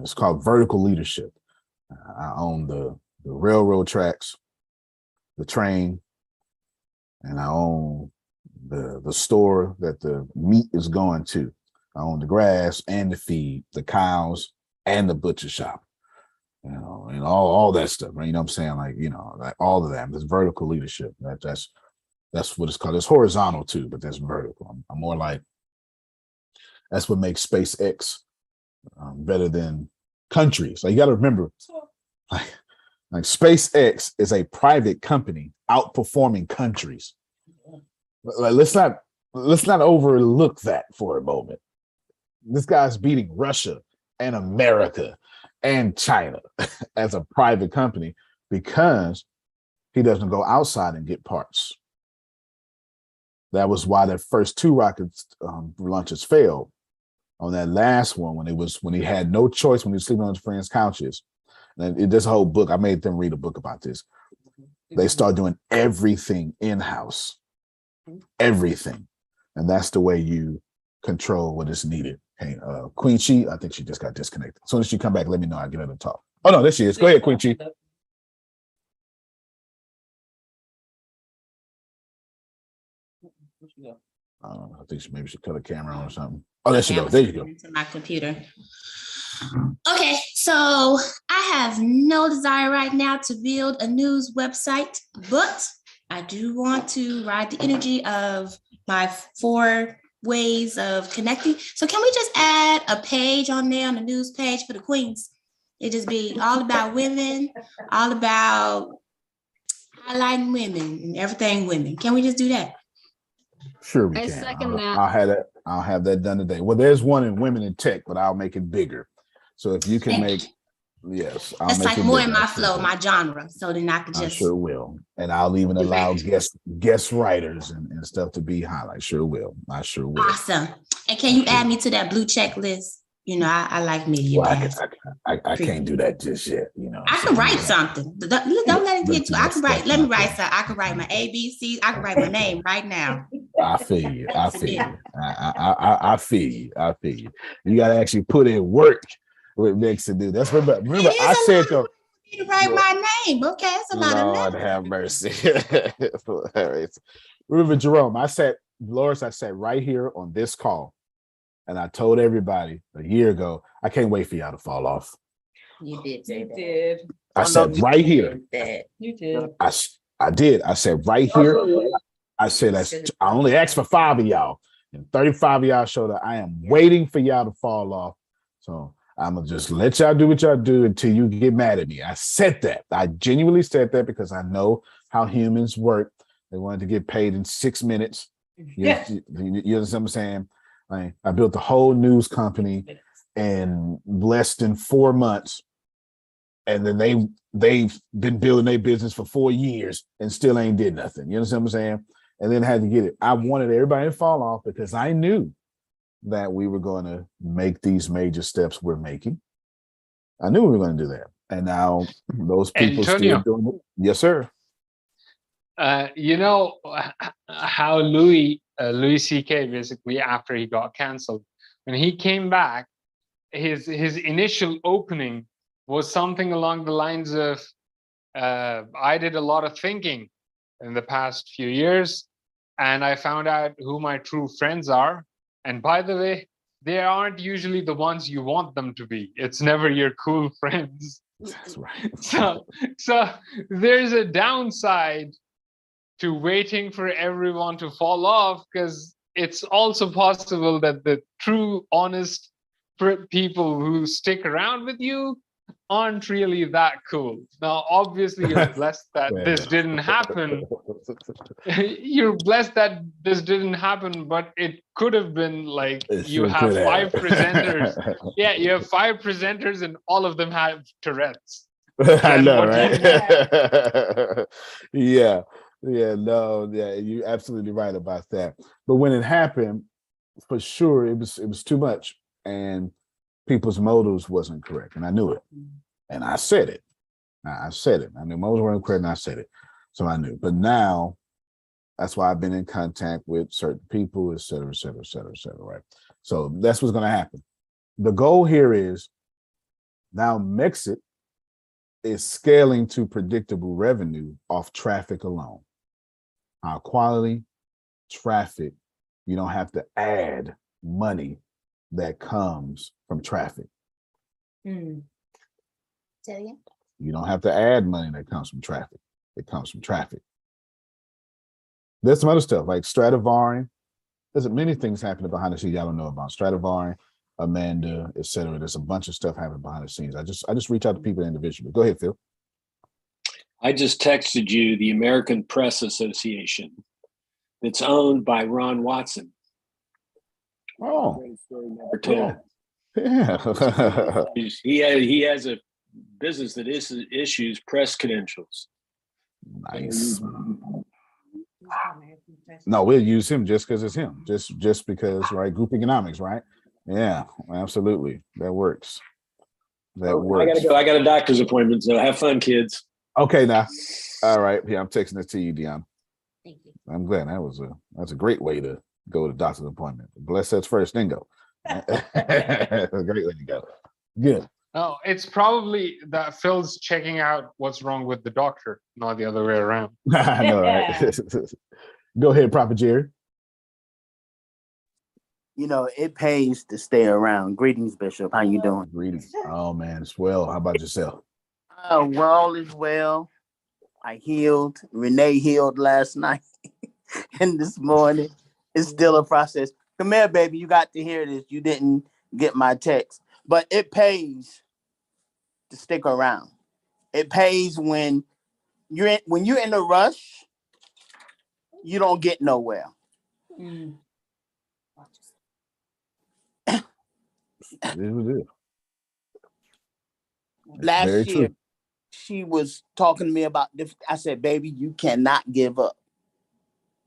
it's called vertical leadership. I own the railroad tracks, the train, and I own the store that the meat is going to. I own the grass and the feed, the cows and the butcher shop, and all that stuff, right? You know what I'm saying? Like all of that. This vertical leadership. That's what it's called. It's horizontal too, but that's vertical. I'm more like, that's what makes SpaceX better than countries. So you got to remember, like SpaceX is a private company outperforming countries. Like, let's not overlook that for a moment. This guy's beating Russia and America and China as a private company because he doesn't go outside and get parts. That was why the first two rocket launches failed. On that last one, when he had no choice, when he was sleeping on his friends' couches, and there's a whole book. I made them read a book about this. They start doing everything in-house, everything, and that's the way you control what is needed. Hey, Queen Chi, I think she just got disconnected. As soon as she come back, let me know. I'll get her to talk. Oh no, there she is. Go ahead, Queen Chi. I think maybe she cut a camera on or something. Oh, there she goes. There you go. To my computer. Okay, so I have no desire right now to build a news website, but I do want to ride the energy of my 4 ways of connecting. So can we just add a page on there, on the news page for the queens? It just be all about women, all about highlighting women and everything women. Can we just do that? Sure, we can. Second that. I'll have that done today. Well, there's one in women in tech, but I'll make it bigger. So if you can make Yes, I'll That's make like it more bigger. in my flow, my genre. So then I could I just sure will. And I'll even allow guest writers and stuff to be highlighted. Sure will. I sure will. awesome. And can you add me to that blue checklist? You know, I like media Well, bags. I can't do that just yet. You know, I can write something. Don't let it get too. I can write. Let me write something. I can write my ABCs. I can write my name right now. I feel you. I feel you. I feel you. I feel you. You got to actually put in work with Mix to do. That's remember I said though. To write my name. Okay, it's a lot of Lord have mercy. Remember, Jerome, I sat right here on this call, and I told everybody a year ago, I can't wait for y'all to fall off. You did say that. did. I said right here. You did. I did. I said right here. I said I only asked for 5 of y'all, and 35 of y'all showed up. I am waiting for y'all to fall off. So I'm gonna just let y'all do what y'all do until you get mad at me. I said that. I genuinely said that because I know how humans work. They wanted to get paid in 6 minutes. You understand what I'm saying? I built a whole news company in less than 4 months, and then they've been building their business for 4 years and still ain't did nothing. You understand what I'm saying? And then had to get it. I wanted everybody to fall off because I knew that we were going to make these major steps we're making. I knew we were going to do that. And now those people Antonio, still doing it. Yes, sir. You know how Louis C.K. basically after he got canceled, when he came back, his initial opening was something along the lines of, I did a lot of thinking in the past few years, and I found out who my true friends are. And by the way, they aren't usually the ones you want them to be. It's never your cool friends. That's right. So there's a downside to waiting for everyone to fall off, because it's also possible that the true, honest people who stick around with you aren't really that cool. Now, obviously, you're blessed that this didn't happen. You're blessed that this didn't happen, but it could have been like you have 5 presenters. Yeah, you have 5 presenters and all of them have Tourette's. I know, right? Yeah, you're absolutely right about that. But when it happened, for sure, it was too much, and people's motives wasn't correct, and I knew it, and I said it. I said it. I knew motives weren't correct, and I said it, so I knew. But now, that's why I've been in contact with certain people, et cetera, et cetera, et cetera, et cetera, right? So that's what's going to happen. The goal here is now Mexit is scaling to predictable revenue off traffic alone. High quality traffic. You don't have to add money that comes from traffic. Say again? You don't have to add money that comes from traffic. It comes from traffic. There's some other stuff like Stradivari. There's many things happening behind the scenes y'all don't know about. Stradivari, Amanda, et cetera. There's a bunch of stuff happening behind the scenes. I just reach out to people individually. Go ahead, Phil. I just texted you the American Press Association. It's owned by Ron Watson. Oh, never told. Yeah. he has a business that issues press credentials. Nice. No, we'll use him just because it's him. Just because, right? Group economics, right? Yeah, absolutely. That works. That works. I gotta go. I got a doctor's appointment, so have fun, kids. Okay, now. All right. Yeah, I'm texting it to you, Dion. Thank you. I'm glad that's a great way to go to doctor's appointment. Bless that's first, then go. A great way to go. Good. Oh, it's probably that Phil's checking out what's wrong with the doctor, not the other way around. I know, right? Go ahead, Prophet Jerry. You know, it pays to stay around. Greetings, Bishop. How you doing? Greetings. Oh man, it's well. How about yourself? Well, all is well. I healed. Renee healed last night, and this morning it's still a process. Come here, baby. You got to hear this. You didn't get my text, but it pays to stick around. It pays when you're in a rush. You don't get nowhere. last Very year, true. she was talking to me about different. I said, baby, you cannot give up.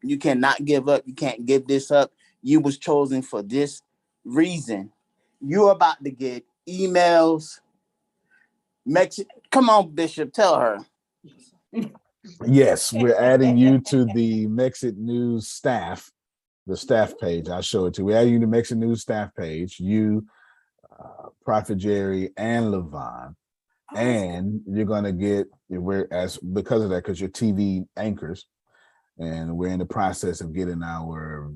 You cannot give up. You can't give this up. You was chosen for this reason. You're about to get emails. Come on, Bishop, tell her. Yes, we're adding you to the Mexit News staff, the staff page. I'll show it to you. We're adding you to the Mexit News staff page. You, Prophet Jerry, and Levon. And you're gonna get because of that, because you're TV anchors, and we're in the process of getting our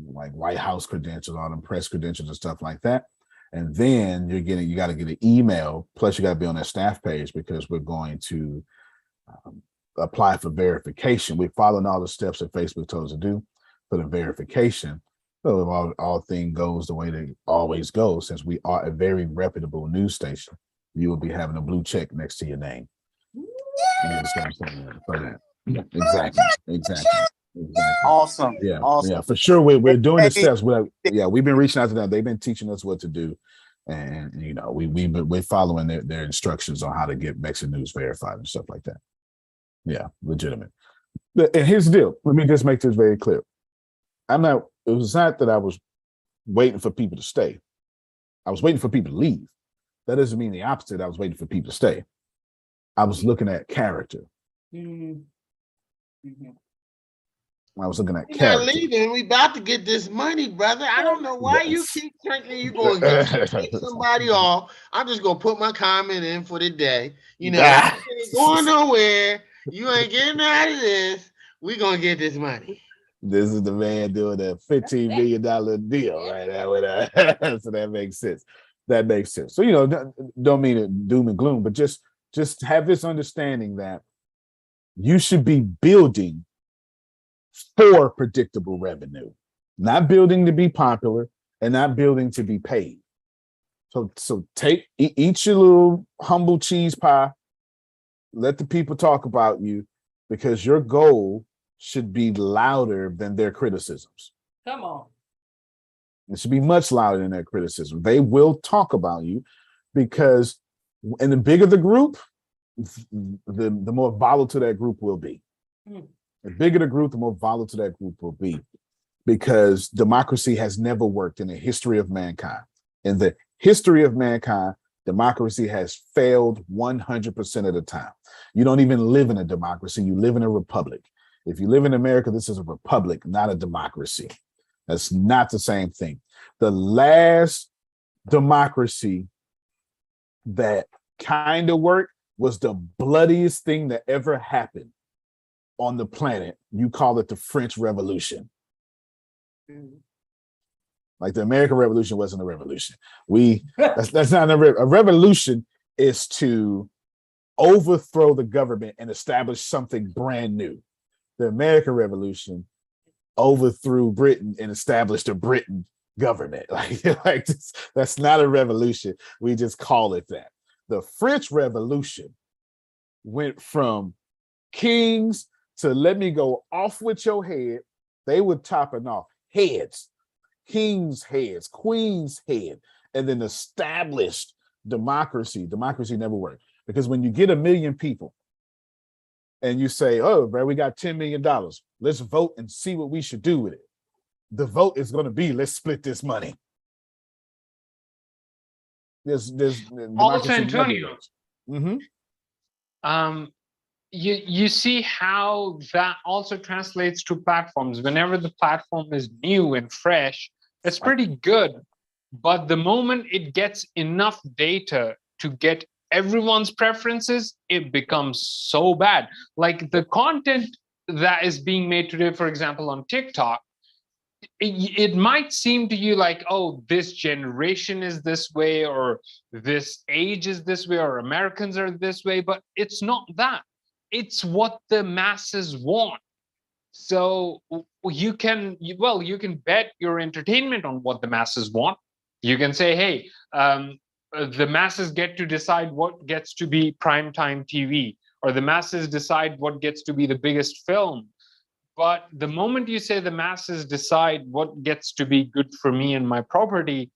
like White House credentials, all them press credentials and stuff like that. And then you got to get an email. Plus, you got to be on that staff page because we're going to apply for verification. We're following all the steps that Facebook told us to do for the verification. So if all thing goes the way they always go, since we are a very reputable news station, you will be having a blue check next to your name. You understand what I'm saying? For that. Exactly. Awesome. Yeah, awesome. yeah, for sure. We're doing the steps. We've been reaching out to them. They've been teaching us what to do, and we're following their instructions on how to get Mexican News verified and stuff like that. Yeah, legitimate. And here's the deal. Let me just make this very clear. It was not that I was waiting for people to stay. I was waiting for people to leave. That doesn't mean the opposite. I was waiting for people to stay. I was looking at character. I was looking at We're character. not leaving. We about to get this money, brother. I don't know why you keep thinking you're going to take somebody off. I'm just going to put my comment in for the day. You know, you ain't going nowhere. You ain't getting out of this. We're going to get this money. This is the man doing a $15 million deal right now. So that makes sense. That makes sense. So, don't mean it doom and gloom, but just have this understanding that you should be building for predictable revenue, not building to be popular and not building to be paid. So eat your little humble cheese pie. Let the people talk about you, because your goal should be louder than their criticisms. Come on. It should be much louder than their criticism. They will talk about you because, and the bigger the group, the more volatile that group will be. The bigger the group, the more volatile that group will be, because democracy has never worked in the history of mankind. In the history of mankind, democracy has failed 100% of the time. You don't even live in a democracy. You live in a republic. If you live in America, this is a republic, not a democracy. That's not the same thing. The last democracy that kind of worked was the bloodiest thing that ever happened on the planet. You call it the French Revolution. Like the American Revolution wasn't a revolution. That's not a revolution. Is to overthrow the government and establish something brand new. The American Revolution overthrew Britain and established a Britain government. That's not a revolution. We just call it that. The French Revolution went from kings to let me go off with your head. They were chopping off heads, kings' heads, queens' head, and then established democracy. Democracy never worked, because when you get 1 million people and you say, oh, bro, we got $10 million. Let's vote and see what we should do with it. The vote is going to be, let's split this money. There's Also, Antonio, you see how that also translates to platforms. Whenever the platform is new and fresh, it's pretty good. But the moment it gets enough data to get everyone's preferences, it becomes so bad. Like the content that is being made today, for example, on TikTok, it might seem to you like, oh, this generation is this way, or this age is this way, or Americans are this way, but it's not that. It's what the masses want. So you can bet your entertainment on what the masses want. You can say, hey, the masses get to decide what gets to be primetime TV, or the masses decide what gets to be the biggest film. But the moment you say the masses decide what gets to be good for me and my property,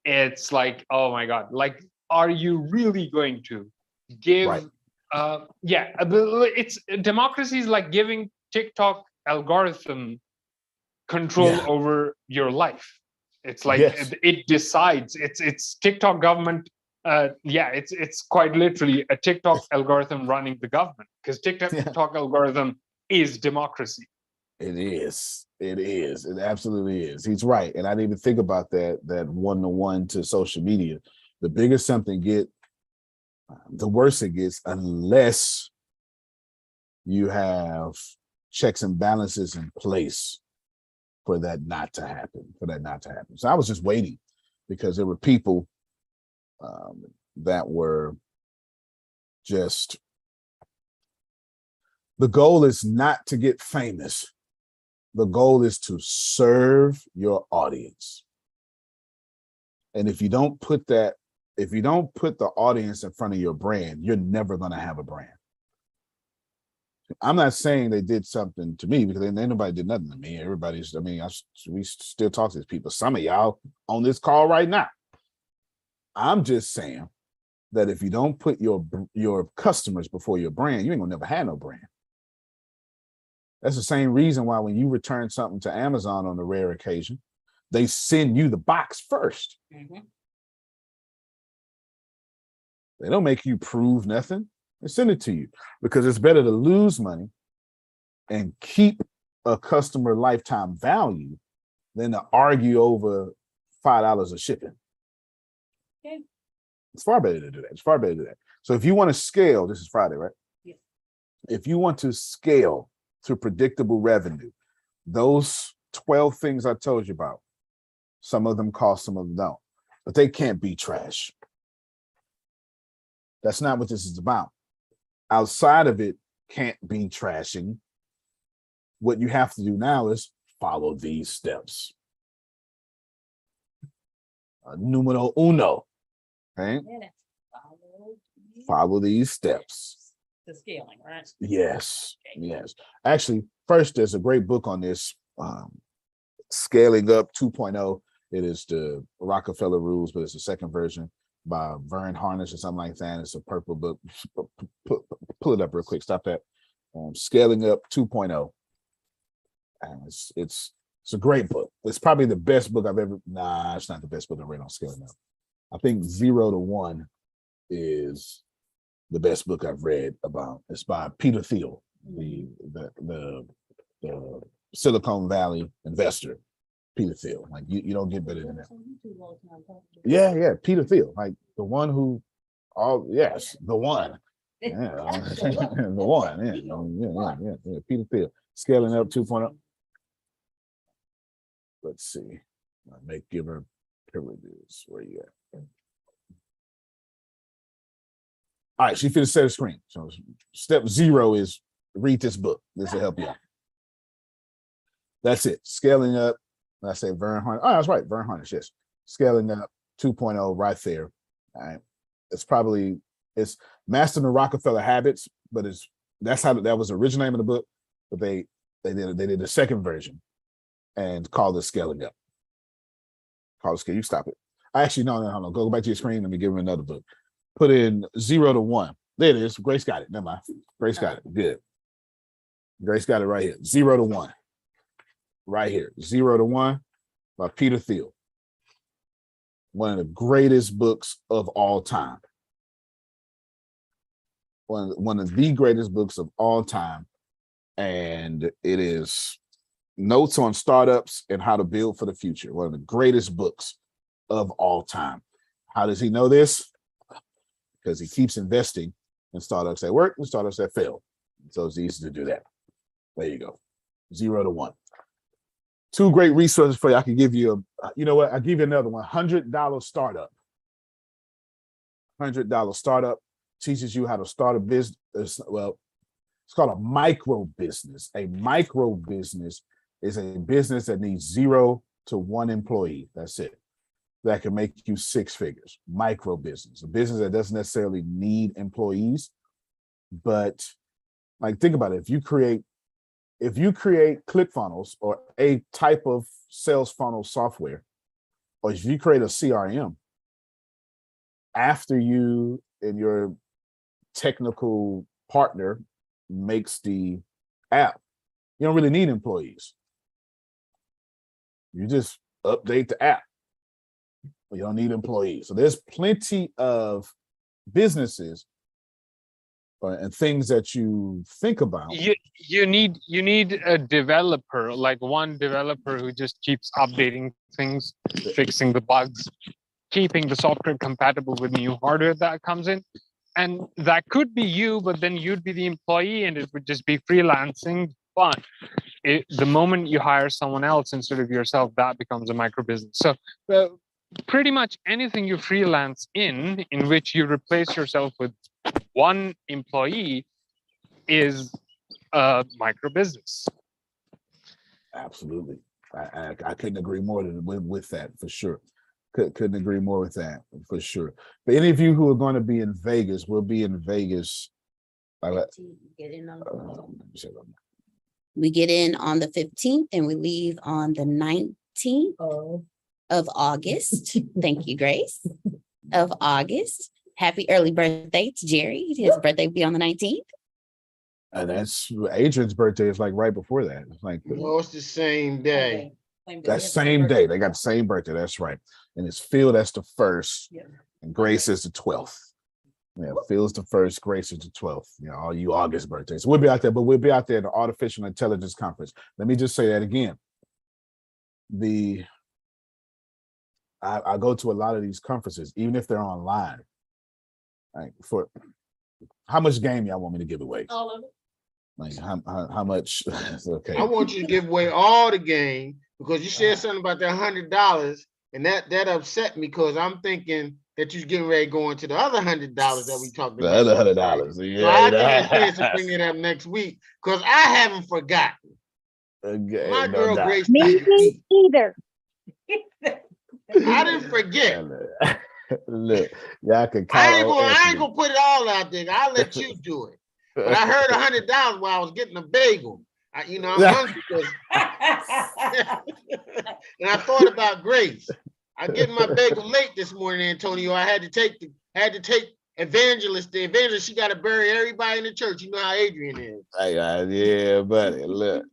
it's like, oh my God, like are you really going to give? Right. It's democracy is like giving TikTok algorithm control over your life. It's like it decides. It's TikTok government. It's quite literally a TikTok algorithm running the government, because TikTok algorithm is democracy. It is. It is. It absolutely is. He's right. And I didn't even think about that one-to-one to social media. The bigger something get, the worse it gets, unless you have checks and balances in place for that not to happen. So I was just waiting, because there were people that were just, the goal is not to get famous. The goal is to serve your audience. And if you don't put the audience in front of your brand, you're never going to have a brand. I'm not saying they did something to me, because ain't nobody did nothing to me. We still talk to these people. Some of y'all on this call right now. I'm just saying that if you don't put your customers before your brand, you ain't gonna never have no brand. That's the same reason why when you return something to Amazon on a rare occasion, they send you the box first. Mm-hmm. They don't make you prove nothing. They send it to you, because it's better to lose money and keep a customer lifetime value than to argue over $5 of shipping. Okay. It's far better to do that. So if you want to scale, this is Friday, right? Yeah. If you want to scale to predictable revenue, those 12 things I told you about, some of them cost, some of them don't, but they can't be trash. That's not what this is about. Outside of it can't be trashing. What you have to do now is follow these steps. Numero uno, right? Follow these steps. The scaling, right? Yes, yes. Actually, first, there's a great book on this, Scaling Up 2.0. It is the Rockefeller Rules, but it's the second version by Vern Harnish or something like that. It's a purple book. Pull it up real quick. Stop that. Scaling Up 2.0. And it's a great book. It's probably the best book I've ever. Nah, it's not the best book I've read on scaling up. I think 0 to 1 is the best book I've read about. It's by Peter Thiel, the Silicon Valley investor. Peter Thiel. Like you don't get better than that. Yeah, Peter Thiel, like the one who, the one. Yeah, the one. Yeah. Peter Thiel. Scaling Up 2.0. Let's see. Make giver privileges. Where you at? All right, she finished set the screen. So step 0 is read this book. This will help you out. That's it. Scaling Up. I say Vern Harnish. Oh, that's right. Vern Harnish. Yes. Scaling Up 2.0 right there. All right. It's Mastering the Rockefeller Habits, but that's how that was the original name of the book. But they did a second version and called it Scaling Up. Call it Scale. You stop it. Actually, no. Go back to your screen. Let me give him another book. Put in 0 to 1. There it is. Grace got it. Never mind. Grace got it. Good. Grace got it right here. 0 to 1. Right here. 0 to 1 by Peter Thiel. One of the greatest books of all time. One of the greatest books of all time. And it is notes on startups and how to build for the future. One of the greatest books of all time. How does he know this? Because he keeps investing in startups that work and startups that fail. So it's easy to do that. There you go. 0 to 1. 2 great resources for you. I can give you you know what? I'll give you another one. $100 startup. $100 startup teaches you how to start a business. Well, it's called a micro business. A micro business is a business that needs 0 to 1 employee. That's it. That can make you 6 figures. Micro business, a business that doesn't necessarily need employees, but like think about it. If you create ClickFunnels or a type of sales funnel software, or if you create a CRM, after you and your technical partner makes the app, you don't really need employees. You just update the app. You don't need employees. So there's plenty of businesses and things that you think about. You need a developer, like one developer who just keeps updating things, fixing the bugs, keeping the software compatible with new hardware that comes in. And that could be you, but then you'd be the employee and it would just be freelancing. But the moment you hire someone else instead of yourself, that becomes a micro business. So pretty much anything you freelance in which you replace yourself with one employee is a micro business. Absolutely. I couldn't agree more with that for sure. Couldn't agree more with that for sure. But any of you who are going to be in Vegas, we'll be in Vegas. We get in on the 15th and we leave on the 19th of August. Thank you, Grace. Of August. Happy early birthday to Jerry. His birthday will be on the 19th. And that's Adrian's birthday is like right before that. It's like it's the same day. That same day. They got the same birthday. That's right. And it's Phil, that's the 1st. Yeah. And Grace is the 12th. Yeah, Phil's the 1st, Grace is the 12th. You know, all you August birthdays. We'll be out there, but we'll be out there at the Artificial Intelligence Conference. Let me just say that again. I go to a lot of these conferences, even if they're online. Like, for how much game y'all want me to give away? All of it. Like how much? Okay. I want you to give away all the game because you said something about that $100, and that upset me because I'm thinking that you're getting ready to go into the other $100 that we talked about. The other $100. Yeah. So I think it's chance to bring it up next week because I haven't forgotten. Okay, My girl Grace. Me either. I didn't forget. Look, y'all can I ain't gonna put it all out there. I'll let you do it. But I heard $100 while I was getting a bagel. I'm hungry because and I thought about Grace. I getting my bagel late this morning, Antonio. I had to take Evangelist. The evangelist, she got to bury everybody in the church. You know how Adrian is. Yeah, buddy. Look,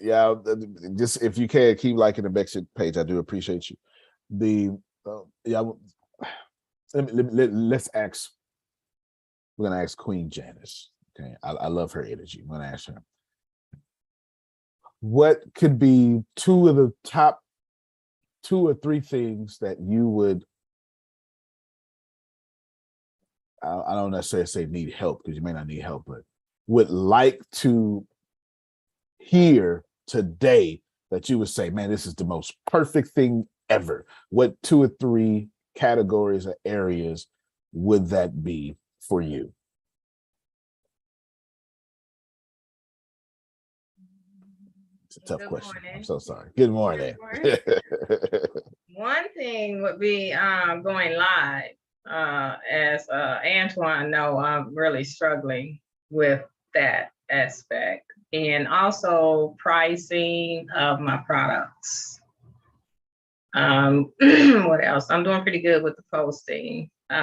y'all. Just if you can keep liking the Brexit page, I do appreciate you. Let's ask. We're gonna ask Queen Janice. Okay, I love her energy. I'm gonna ask her. What could be two of the top 2 or 3 things that you would? I don't necessarily say need help because you may not need help, but would like to hear today that you would say, man, this is the most perfect thing ever. What 2 or 3 categories or areas would that be for you? It's a tough question. Morning. I'm so sorry. Good morning. One thing would be going live. As Antoine know, I'm really struggling with that aspect, and also pricing of my products. What else? I'm doing pretty good with the posting. Those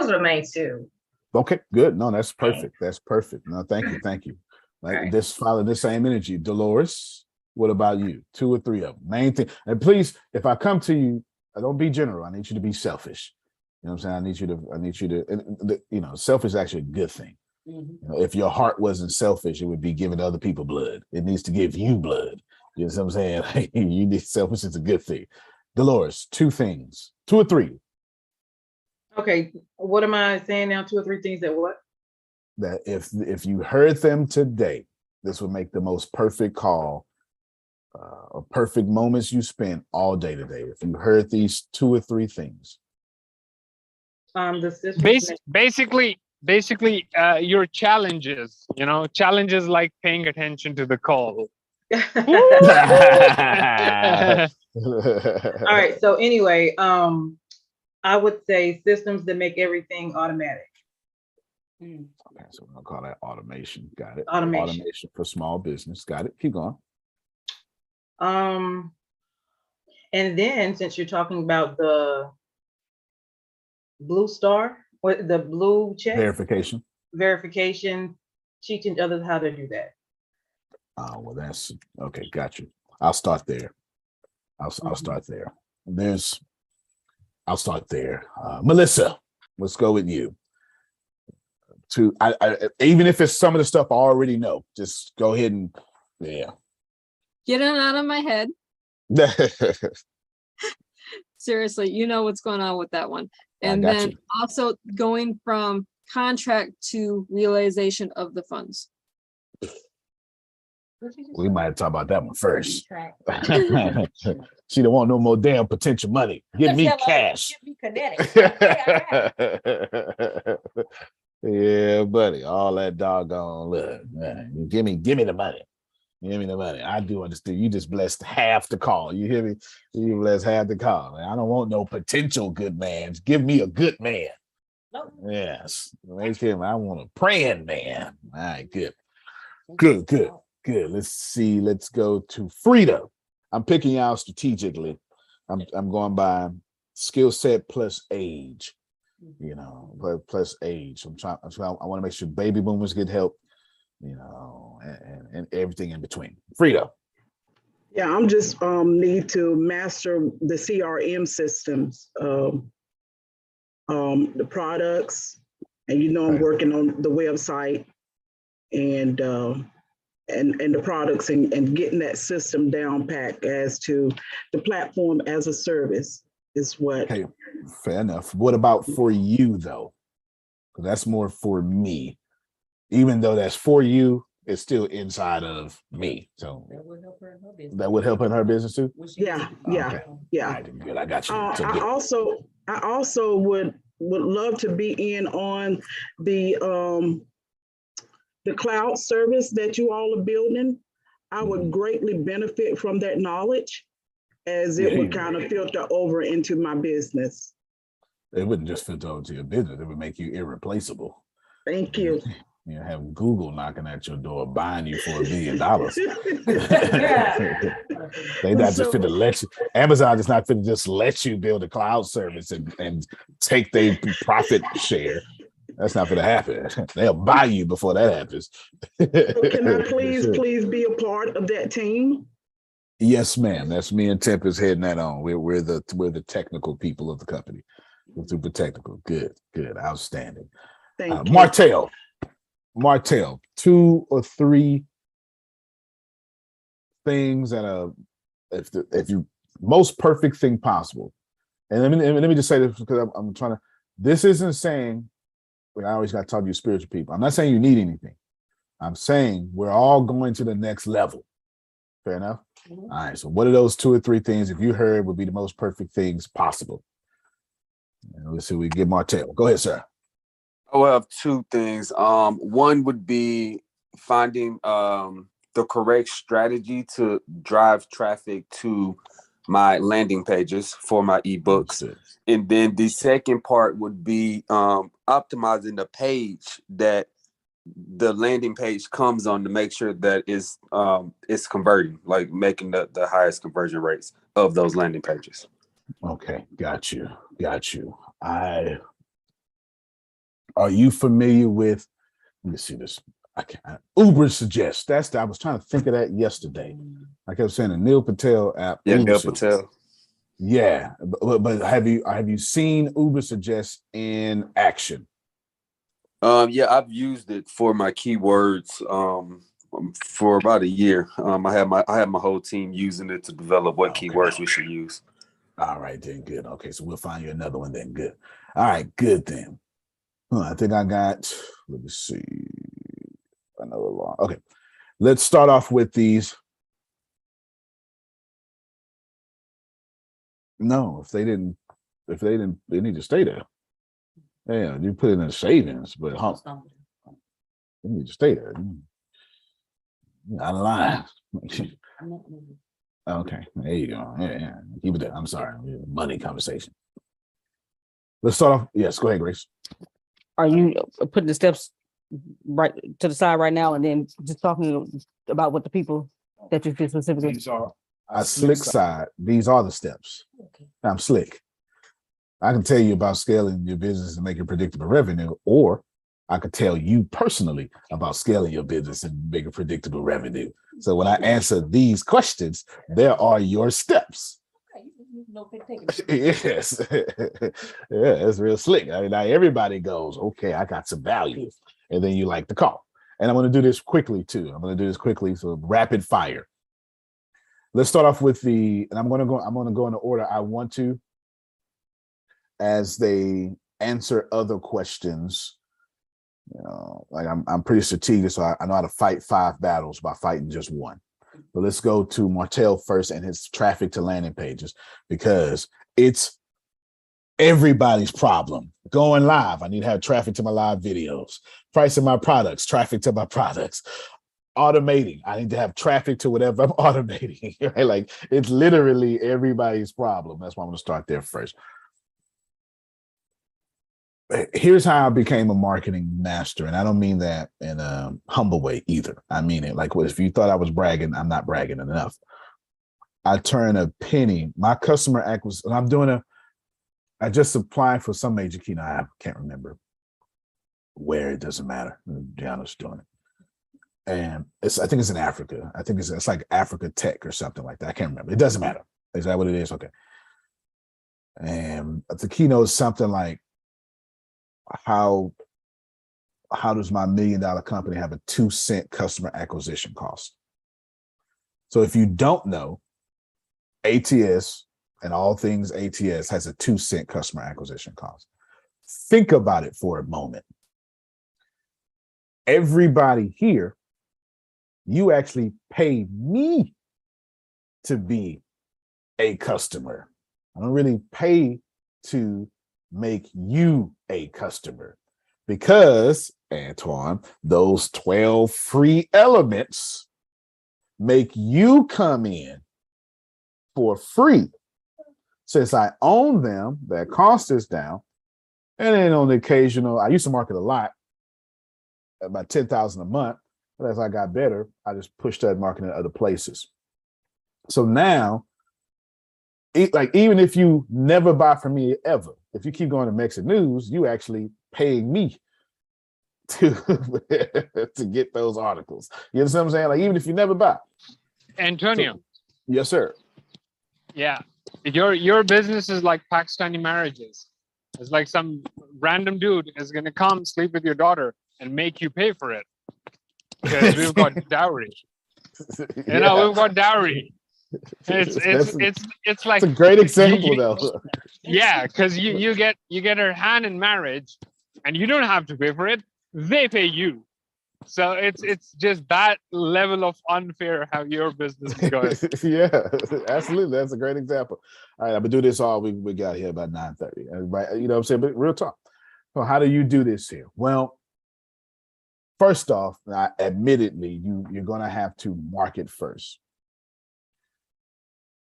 are the main 2. Okay, good. No, that's perfect. That's perfect. No, thank you. Like right. This follow the same energy. Dolores, what about you? 2 or 3 of them. Main thing. And please, if I come to you, don't be general. I need you to be selfish. You know what I'm saying? I need you to, selfish is actually a good thing. Mm-hmm. If your heart wasn't selfish, it would be giving other people blood. It needs to give you blood. You know what I'm saying? Like, you need selfish is a good thing. Dolores, 2 things, 2 or 3. Okay, what am I saying now? 2 or 3 things that what? That if you heard them today, this would make the most perfect call, or perfect moments you spent all day today. If you heard these 2 or 3 things. Basically, your challenges. Challenges like paying attention to the call. All right. So anyway, I would say systems that make everything automatic. Okay, so we're gonna call that automation. Got it. Automation for small business. Got it. Keep going. And then since you're talking about the blue star or the blue check verification, teaching others how to do that. Oh, well, that's okay. Got you. I'll start there. I'll start there. I'll start there. Melissa, let's go with you. Even if it's some of the stuff I already know, just go ahead and Get it out of my head. Seriously, you know what's going on with that one. And then also going from contract to realization of the funds. We might talk about that one first. She don't want no more damn potential money. Give me cash. Give me kinetic. Yeah, buddy. All that doggone look. Man, give me the money. Give me the money. I do understand. You just blessed half the call. You hear me? You blessed half the call. I don't want no potential good man. Give me a good man. Nope. Yes. I want a praying man. All right, good. Good. Let's see. Let's go to Frida. I'm picking y'all strategically. I'm going by skill set plus age. You know, plus age. I want to make sure baby boomers get help. You know, and everything in between. Frida. Yeah, I'm just need to master the CRM systems, the products, and I'm working on the website and the products and getting that system down pat as to the platform as a service is what. Okay, fair enough. What about for you though? Because that's more for me. Even though that's for you, it's still inside of me. So that would help her in her business. That would help in her business too? Yeah. Okay. All right, good. I got you. I also would love to be in on the cloud service that you all are building. I would greatly benefit from that knowledge as it would kind of filter over into my business. It wouldn't just filter over to your business. It would make you irreplaceable. Thank you. You know, have Google knocking at your door, buying you for $1 billion. They not just fit to let you. Amazon is not fit to just let you build a cloud service and take their profit share. That's not going to happen. They'll buy you before that happens. So can I please be a part of that team? Yes, ma'am. That's me and Tempest heading that on. We're the technical people of the company. We're super technical. Good, outstanding. Thank you. Martell, 2 or 3 things that if you most perfect thing possible. And let me just say this because I'm trying to. This isn't saying. But I always got to talk to you spiritual people. I'm not saying you need anything. I'm saying we're all going to the next level. Fair enough? All right. So what are those 2 or 3 things, if you heard, would be the most perfect things possible? And let's see if we get Martell. Go ahead, sir. I will have 2 things. One would be finding the correct strategy to drive traffic to my landing pages for my ebooks. And then the second part would be optimizing the page that the landing page comes on to make sure that it's converting, like making the highest conversion rates of those landing pages. Okay, got you. Are you familiar with, let me see this. Uber Suggest. I was trying to think of that yesterday. I kept saying the Neil Patel app. Yeah, Neil Patel. Yeah, but have you seen Uber Suggest in action? Yeah, I've used it for my keywords for about a year. I have my whole team using it to develop what keywords we should use. All right, then good. Okay, so we'll find you another one then. Good. All right, good then. I think I got. Let me see. Another long. Okay, let's start off with these. No, if they didn't, they need to stay there. Yeah, you put it in savings, but they need to stay there. Out of line. Okay, there you go. Yeah. Keep it there. I'm sorry. Money conversation. Let's start off. Yes, go ahead, Grace. Are you putting the steps right to the side right now and then just talking about what the people that you feel specifically? slick side, these are the steps. Okay. I'm slick. I can tell you about scaling your business and making predictable revenue, or I could tell you personally about scaling your business and making predictable revenue. So when I answer these questions, there are your steps. Yes. Yeah, it's real slick. I mean, now everybody goes, okay, I got some value. And then you like the call. And I'm going to do this quickly too. I'm going to do this quickly. So rapid fire. Let's start off with and I'm going to go in the order I want to as they answer other questions. You know, like I'm pretty strategic, so I know how to fight 5 battles by fighting just one. But let's go to Martell first and his traffic to landing pages, because it's everybody's problem. Going live, I need to have traffic to my live videos. Pricing my products, traffic to my products. Automating, I need to have traffic to whatever I'm automating. Right? Like, it's literally everybody's problem. That's why I'm going to start there first. Here's how I became a marketing master, and I don't mean that in a humble way either. I mean it like, if you thought I was bragging, I'm not bragging enough. I turn a penny. My customer acquisition. I just applied for some major keynote. I can't remember where. It doesn't matter. Gianna's doing it, and I think it's in Africa. I think it's like Africa Tech or something like that. I can't remember. It doesn't matter. Is that what it is? Okay. And the keynote is something like, how does my $1 million company have a 2-cent customer acquisition cost? So if you don't know, ATS and all things ATS has a 2-cent customer acquisition cost. Think about it for a moment. Everybody here, you actually pay me to be a customer. I don't really pay to make you a customer, because, Antoine, those 12 free elements make you come in for free. Since I own them, that cost is down. And then on the occasional, I used to market a lot, about 10,000 a month. But as I got better, I just pushed that marketing to other places. So now, even if you never buy from me ever, if you keep going to Mexican News, you actually paying me to to get those articles. You understand what I'm saying? Like, even if you never buy. Antonio. So, yes, sir. Yeah. Your business is like Pakistani marriages. It's like some random dude is gonna come sleep with your daughter and make you pay for it. Because we've got dowry. You know, we've got dowry. It's like, it's a great example though. Yeah, because you get her hand in marriage and you don't have to pay for it, they pay you. So it's just that level of unfair how your business is going. Yeah, absolutely. That's a great example. All right, I'm gonna do this all we got here about 9:30. Right, you know what I'm saying? But real talk. So how do you do this here? Well, first off, admittedly, you're gonna have to market first.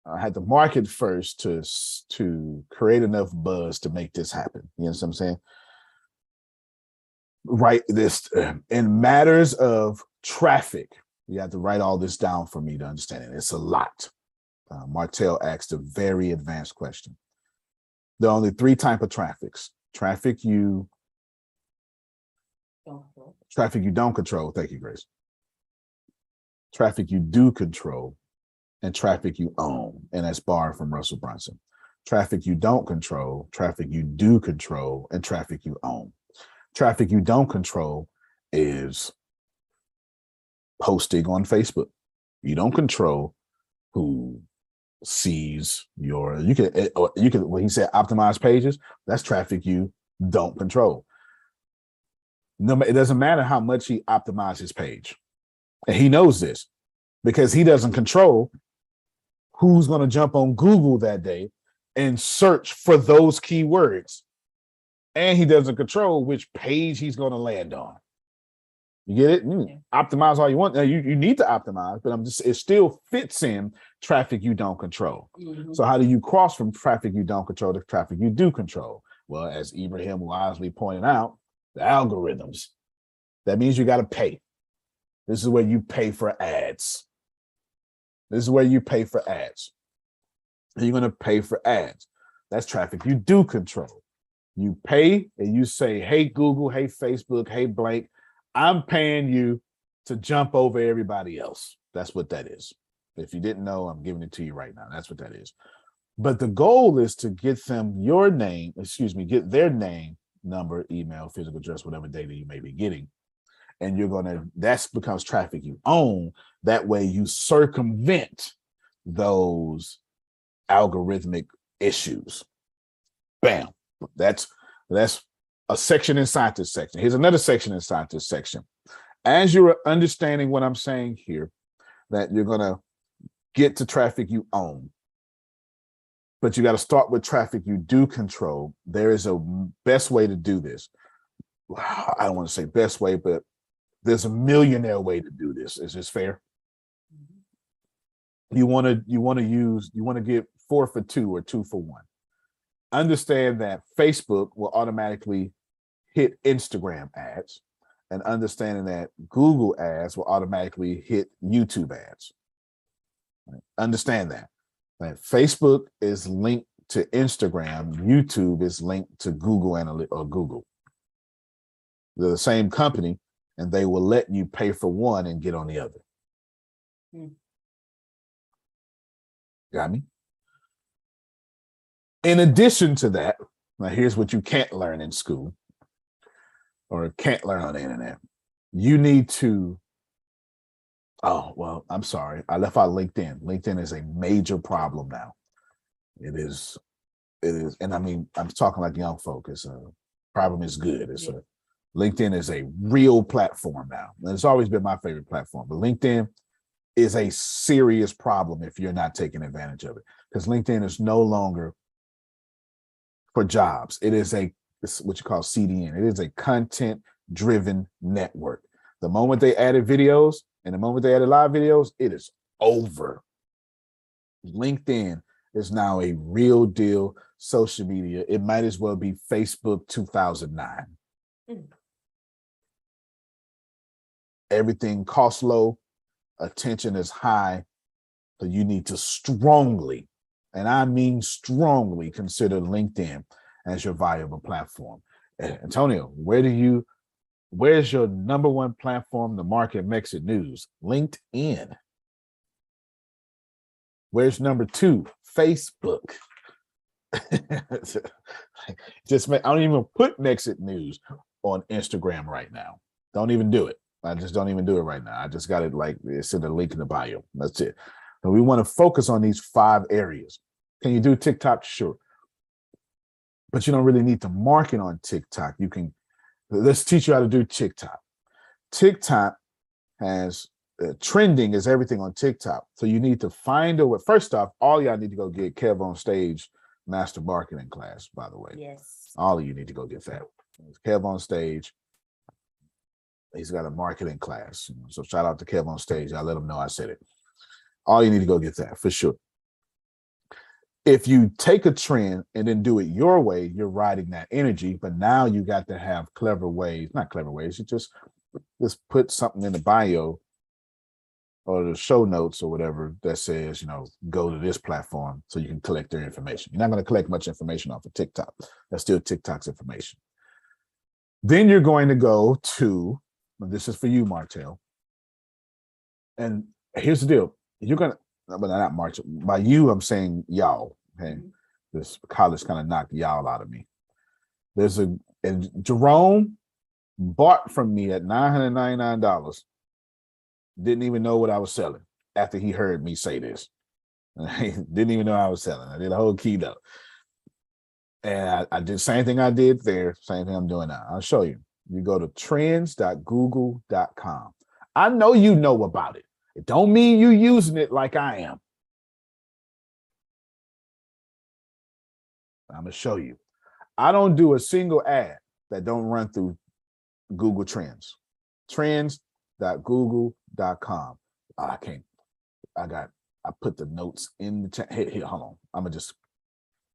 I had to market first to create enough buzz to make this happen. You know what I'm saying? Write this in matters of traffic. You have to write all this down for me to understand it. It's a lot. Martell asked a very advanced question. There are only 3 types of traffics. Traffic you don't control. Thank you, Grace. Traffic you do control, and traffic you own. And that's borrowed from Russell Brunson. Traffic you don't control, traffic you do control, and traffic you own. Traffic you don't control is posting on Facebook. You don't control who sees your, you can, when he said optimize pages, that's traffic you don't control. No, it doesn't matter how much he optimizes his page. And he knows this because he doesn't control who's going to jump on Google that day and search for those keywords. And he doesn't control which page he's going to land on. You get it? Optimize all you want. Now, you need to optimize, but it still fits in traffic you don't control. Mm-hmm. So how do you cross from traffic you don't control to traffic you do control? Well, as Ibrahim wisely pointed out, the algorithms. That means you got to pay. This is where you pay for ads. This is where you pay for ads. You're going to pay for ads. That's traffic you do control. You pay and you say, hey, Google, hey, Facebook, hey, blank, I'm paying you to jump over everybody else. That's what that is. If you didn't know, I'm giving it to you right now. That's what that is. But the goal is to get them get their name, number, email, physical address, whatever data you may be getting. And that becomes traffic you own. That way you circumvent those algorithmic issues. Bam. That's a section inside this section. Here's another section inside this section. As you're understanding what I'm saying here, that you're going to get to traffic you own, but you got to start with traffic you do control. There is a best way to do this. I don't want to say best way, but there's a millionaire way to do this. Is this fair? You want to get 4 for 2 or 2 for 1. Understand that Facebook will automatically hit Instagram ads, and understanding that Google ads will automatically hit YouTube ads. Understand that Facebook is linked to Instagram, YouTube is linked to Google or Google. They're the same company, and they will let you pay for one and get on the other. Got me? In addition to that, now here's what you can't learn in school or can't learn on the internet. You need to, I'm sorry. I left out LinkedIn. LinkedIn is a major problem now. It is. And I mean, I'm talking like young folk. It's a problem is good. LinkedIn is a real platform now. And it's always been my favorite platform, but LinkedIn is a serious problem if you're not taking advantage of it, because LinkedIn is no longer for jobs. It's what you call CDN. It is a content-driven network. The moment they added videos and the moment they added live videos, it is over. LinkedIn is now a real deal social media. It might as well be Facebook 2009. Everything costs low, attention is high, so you need to strongly, and I mean strongly, consider LinkedIn as your viable platform. Antonio, where's your number one platform the market makes it news? LinkedIn. Where's number 2? Facebook. I don't even put Mexit News on Instagram right now. Don't even do it. I just don't even do it right now. I just got it like it's in the link in the bio. That's it. And we want to focus on these 5 areas. Can you do TikTok? Sure. But you don't really need to market on TikTok. Let's teach you how to do TikTok. TikTok has trending is everything on TikTok. So you need to find a way. First off, all y'all need to go get Kev on Stage Master Marketing class, by the way. Yes. All of you need to go get that. Kev on Stage. He's got a marketing class. So shout out to Kev on Stage. I let him know I said it. All you need to go get that for sure. If you take a trend and then do it your way, you're riding that energy. But now you got to have clever ways, not clever ways. You just put something in the bio or the show notes or whatever that says, go to this platform so you can collect their information. You're not going to collect much information off of TikTok. That's still TikTok's information. Then you're going to go to, this is for you, Martell. And here's the deal. You're going to, but not March. By you, I'm saying y'all. Okay, this college kind of knocked y'all out of me. And Jerome bought from me at $999. Didn't even know what I was selling after he heard me say this. Didn't even know I was selling. I did a whole keynote. And I did the same thing I did there, same thing I'm doing now. I'll show you. You go to trends.google.com. I know you know about it. It don't mean you using it like I am. I'm going to show you. I don't do a single ad that don't run through Google Trends. Trends.google.com. I put the notes in the chat. Here, hold on.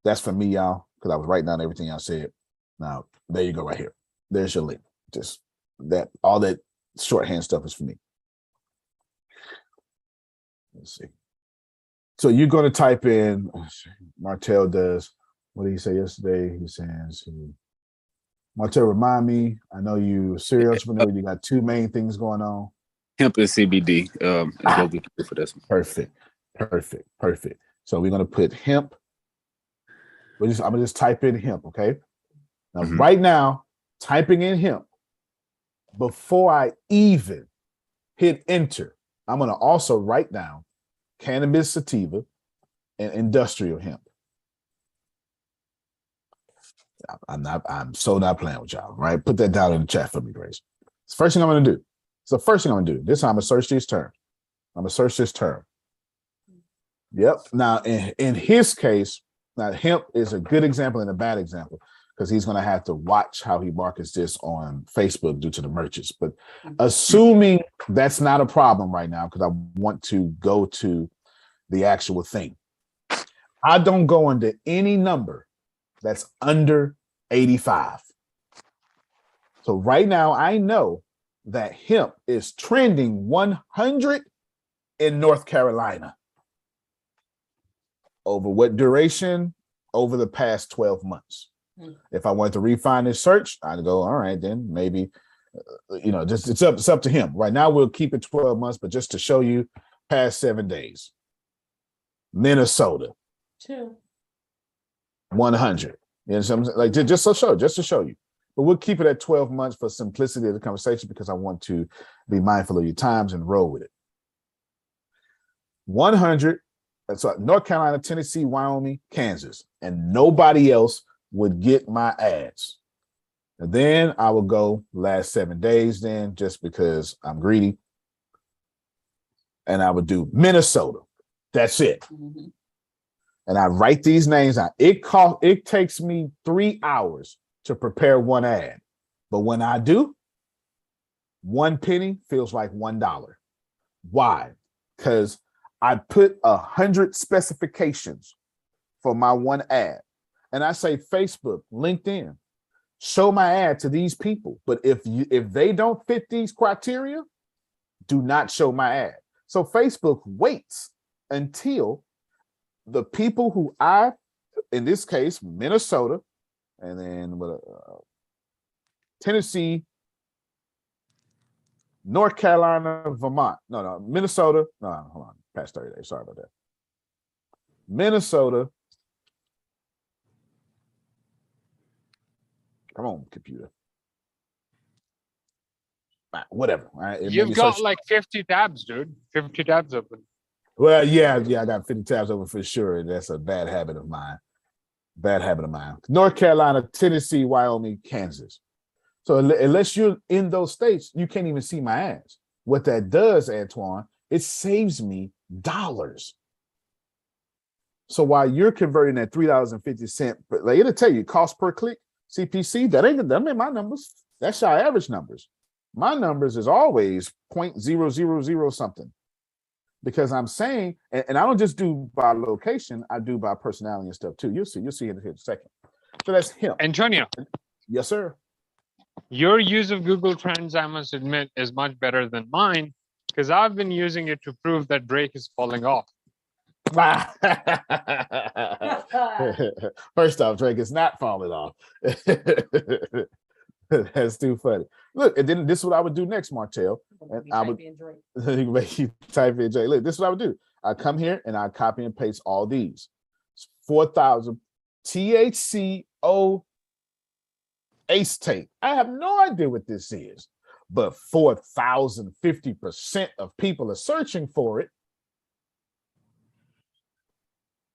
That's for me, y'all, because I was writing down everything I said. Now, there you go right here. There's your link. Just that, all that shorthand stuff is for me. Let's see. So you're going to type in, Martell does, what did he say yesterday? He says, Martell, remind me, I know you serial entrepreneur, you got two main things going on. Hemp and CBD is what we do for this one. Perfect. So we're going to put hemp. I'm going to just type in hemp, okay? Now, right now, typing in hemp, before I even hit enter, I'm going to also write down cannabis sativa and industrial hemp. I'm so not playing with y'all, right? Put that down in the chat for me, Grace. It's the first thing I'm going to do. It's the first thing I'm going to do. This time I'm going to search these terms. I'm going to search this term. Yep. Now, in his case, now hemp is a good example and a bad example because he's going to have to watch how he markets this on Facebook due to the merchants. But assuming that's not a problem right now, because I want to go to the actual thing, I don't go into any number that's under 85. So right now, I know that hemp is trending 100 in North Carolina. Over what duration? Over the past 12 months. If I wanted to refine this search, I'd go, all right, then maybe, just it's up to him. Right now, we'll keep it 12 months, but just to show you past 7 days. Minnesota. 100. You know what I'm saying? Like just to show you. But we'll keep it at 12 months for simplicity of the conversation because I want to be mindful of your times and roll with it. 100. So North Carolina, Tennessee, Wyoming, Kansas, and nobody else would get my ads. And then I will go last 7 days then just because I'm greedy. And I would do Minnesota. That's it. And I write these names out. It takes me 3 hours to prepare one ad. But when I do, 1 penny feels like $1. Why? Because I put 100 specifications for my one ad. And I say, Facebook, LinkedIn, show my ad to these people. But if they don't fit these criteria, do not show my ad. So Facebook waits until the people who in this case, Minnesota, and then Tennessee, North Carolina, Vermont. No, Minnesota. No, hold on. Past 30 days. Sorry about that. Minnesota. Come on, computer. Whatever. All right. You've got like 50 tabs, dude. 50 tabs open. Well, yeah, I got 50 tabs open for sure. That's a bad habit of mine. North Carolina, Tennessee, Wyoming, Kansas. So unless you're in those states, you can't even see my ads. What that does, Antoine, it saves me dollars. So while you're converting at $3.50, but like it'll tell you cost per click, CPC, that ain't my numbers. That's our average numbers. My numbers is always 0.000 something. Because I'm saying, and I don't just do by location, I do by personality and stuff too. You'll see it in a second. So that's him. Antonio. Yes, sir. Your use of Google Trends, I must admit, is much better than mine because I've been using it to prove that Drake is falling off. First off, Drake is not falling off. That's too funny. Look, and then this is what I would do next, Martell. And I would make you type in Drake. Look, this is what I would do. I come here and I copy and paste all these. 4,000 THCO acetate. I have no idea what this is, but 4,000, 50% of people are searching for it.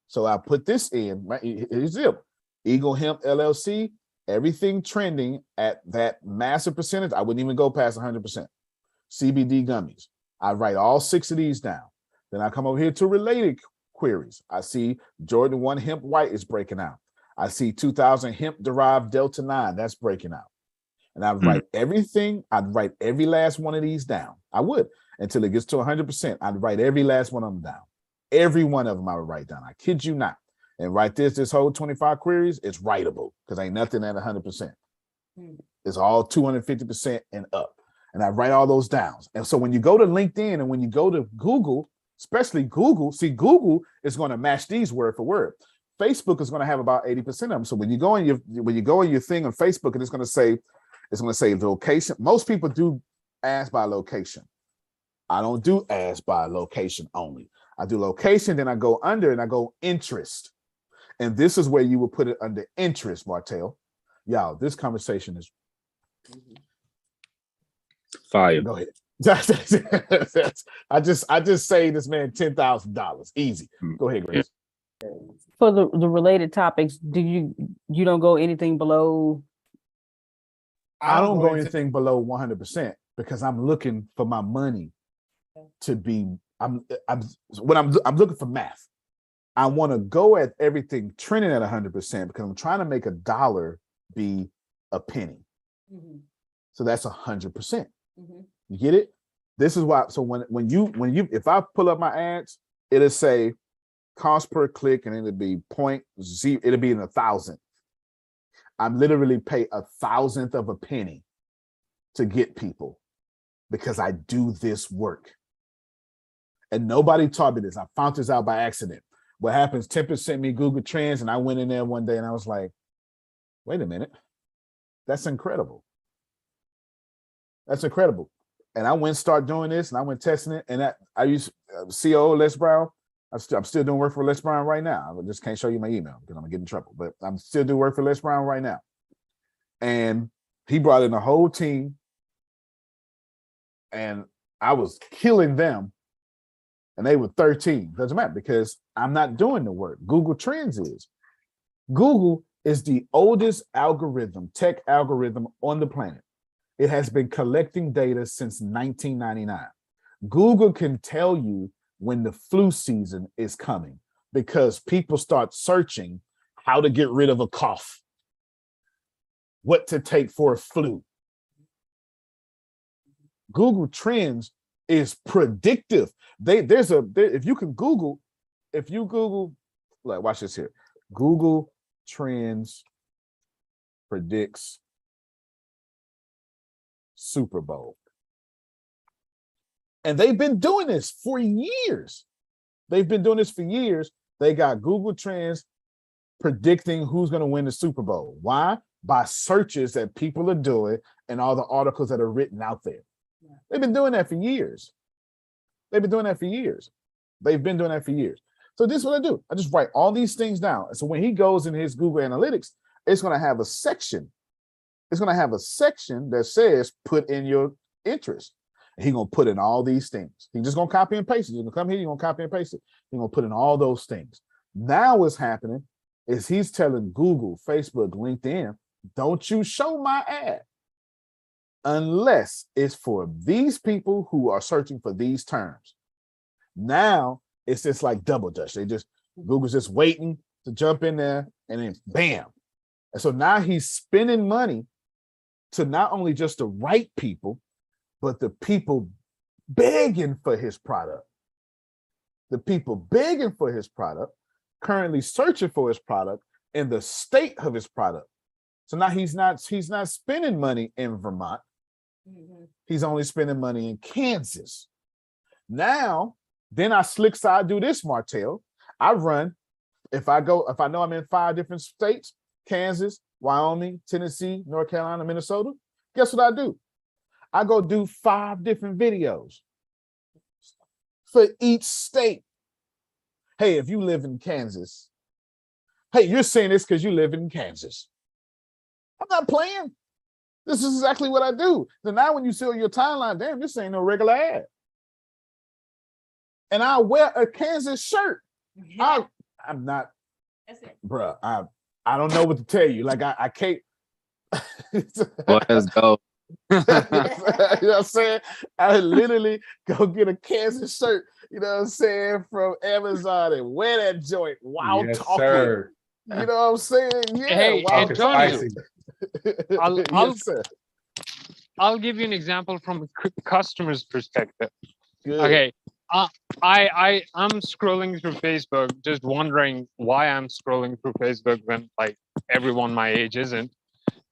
So I put this in, right? Here's it. Eagle Hemp LLC, everything trending at that massive percentage. I wouldn't even go past 100%. CBD gummies. I write all 6 of these down. Then I come over here to related queries. I see Jordan 1 hemp white is breaking out. I see 2000 hemp derived Delta 9, that's breaking out. And I write everything, I'd write every last one of these down. I would until it gets to 100%. I'd write every last one of them down. Every one of them I would write down. I kid you not. And write this whole 25 queries, it's writable because ain't nothing at 100%. It's all 250% and up. And I write all those down. And so when you go to LinkedIn and when you go to Google, especially Google. See, Google is going to match these word for word. Facebook is going to have about 80% of them. So when you go in your thing on Facebook, and it's going to say location. Most people do ads by location. I don't do ads by location only. I do location, then I go under and I go interest. And this is where you will put it under interest, Martell. Y'all, this conversation is fire. Go ahead. I just saved this man $10,000. Easy. Go ahead, Grace. For the related topics, you don't go anything below? I don't go anything below 100% because I'm looking for my money to be. I'm looking for math. I want to go at everything trending at 100% because I'm trying to make a dollar be a penny. Mm-hmm. So that's 100%. Mm-hmm. You get it? This is why. So when you if I pull up my ads, it'll say cost per click, and it'll be 0.0. It'll be in 1,000. I'm literally pay 1,000th of a penny to get people because I do this work. And nobody taught me this. I found this out by accident. What happens? Tempest sent me Google Trends, and I went in there one day and I was like, wait a minute. That's incredible. That's incredible. And I went and started doing this, and I went testing it. And I used COO Les Brown. I'm still doing work for Les Brown right now. I just can't show you my email because I'm gonna get in trouble. But I'm still doing work for Les Brown right now. And he brought in a whole team, and I was killing them. And they were 13. Doesn't matter because I'm not doing the work. Google Trends is. Google is the oldest tech algorithm on the planet. It has been collecting data since 1999. Google can tell you when the flu season is coming because people start searching how to get rid of a cough, what to take for a flu. Google Trends is predictive. If you Google, like watch this here. Google Trends predicts Super Bowl. And they've been doing this for years. They got Google Trends predicting who's going to win the Super Bowl. Why? By searches that people are doing and all the articles that are written out there. Yeah. They've been doing that for years. So this is what I do. I just write all these things down. And so when he goes in his Google Analytics, it's going to have a section. It's going to have a section that says put in your interest. And he's going to put in all these things. He's just going to copy and paste it. He's going to come here, he's going to copy and paste it. He's going to put in all those things. Now what's happening is he's telling Google, Facebook, LinkedIn, don't you show my ad unless it's for these people who are searching for these terms. Now it's just like double dutch. Google's just waiting to jump in there and then bam. And so now he's spending money to not only just the right people, but the people begging for his product. The people begging for his product, currently searching for his product in the state of his product. So now he's not spending money in Vermont. Mm-hmm. He's only spending money in Kansas. Now, then I slick side do this, Martell. I run, if I know I'm in 5 different states, Kansas, Wyoming, Tennessee, North Carolina, Minnesota, guess what I do? I go do 5 different videos for each state. Hey, if you live in Kansas, hey, you're saying this because you live in Kansas. I'm not playing. This is exactly what I do. So now when you see on your timeline, damn, this ain't no regular ad. And I wear a Kansas shirt. I'm not, bruh, I don't know what to tell you. Like I can't. Well, let's go. You know what I'm saying? I literally go get a Kansas shirt, you know what I'm saying, from Amazon and wear that joint while talking. Sir. You know what I'm saying? Yeah. Hey, Antonio, Yes, I'll give you an example from a customer's perspective. Good. Okay. I'm scrolling through Facebook, just wondering why I'm scrolling through Facebook when like everyone my age isn't.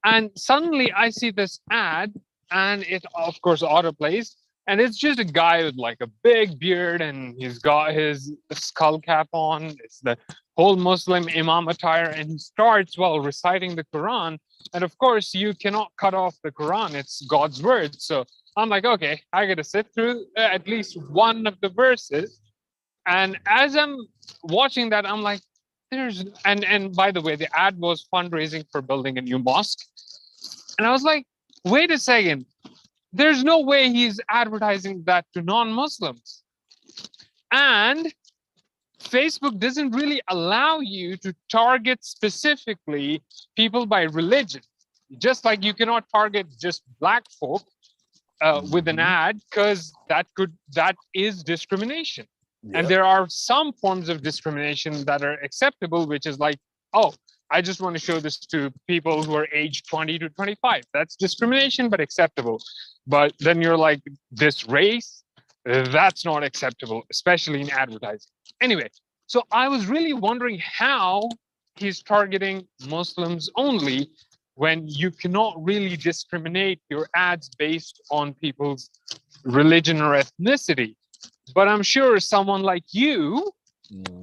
And suddenly I see this ad and it of course autoplays And it's just a guy with like a big beard, and he's got his skull cap on. It's the whole Muslim imam attire, and he starts while reciting the Quran. And of course, you cannot cut off the Quran. It's God's word. So I'm like, okay, I got to sit through at least one of the verses. And as I'm watching that, I'm like, and by the way, the ad was fundraising for building a new mosque. And I was like, wait a second. There's no way he's advertising that to non-Muslims. And Facebook doesn't really allow you to target specifically people by religion. Just like you cannot target just Black folk with an ad, because that is discrimination. Yep. And there are some forms of discrimination that are acceptable, which is like, oh, I just want to show this to people who are aged 20 to 25. That's discrimination, but acceptable. But then you're like, this race, that's not acceptable, especially in advertising. Anyway, so I was really wondering how he's targeting Muslims only when you cannot really discriminate your ads based on people's religion or ethnicity. But I'm sure someone like you,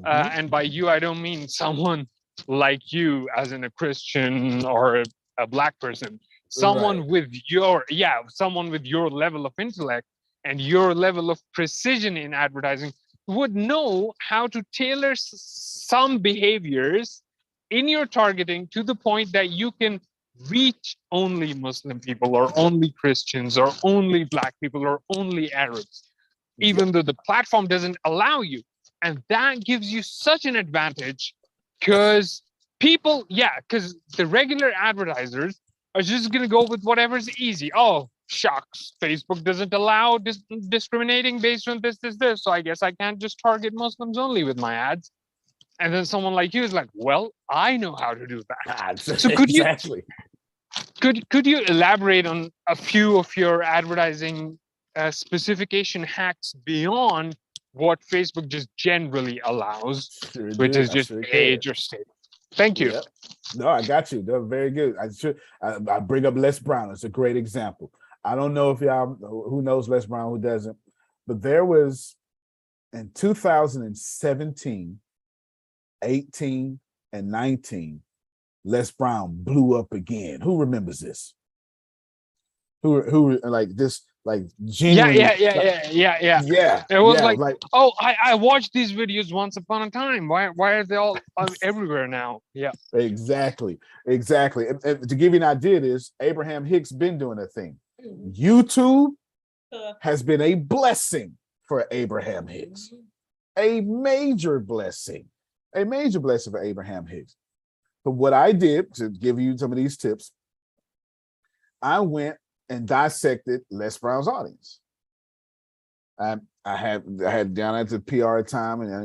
and by you, I don't mean someone like you as in a Christian or a Black person, someone with your, someone with your level of intellect and your level of precision in advertising would know how to tailor some behaviors in your targeting to the point that you can reach only Muslim people or only Christians or only Black people or only Arabs, even though the platform doesn't allow you. And that gives you such an advantage because people, because the regular advertisers are just going to go with whatever's easy. Oh, shucks, Facebook doesn't allow discriminating based on this. So I guess I can't just target Muslims only with my ads. And then someone like you is like, well, I know how to do that. So could you elaborate on a few of your advertising specification hacks beyond what Facebook just generally allows, which is just age or state? Thank you. Yep. No, I got you. They're very good. I bring up Les Brown. It's a great example. I don't know if y'all who knows Les Brown, who doesn't, but there was in 2017, 18, and 19, Les Brown blew up again. Who remembers this? Who like this? Like genuinely? Yeah. It was like, oh, I watched these videos once upon a time. Why are they all everywhere now? Yeah. Exactly. And to give you an idea, is Abraham Hicks been doing a thing. YouTube has been a blessing for Abraham Hicks. A major blessing for Abraham Hicks. But what I did, to give you some of these tips, I went and dissected Les Brown's audience. I had down at the PR time, and I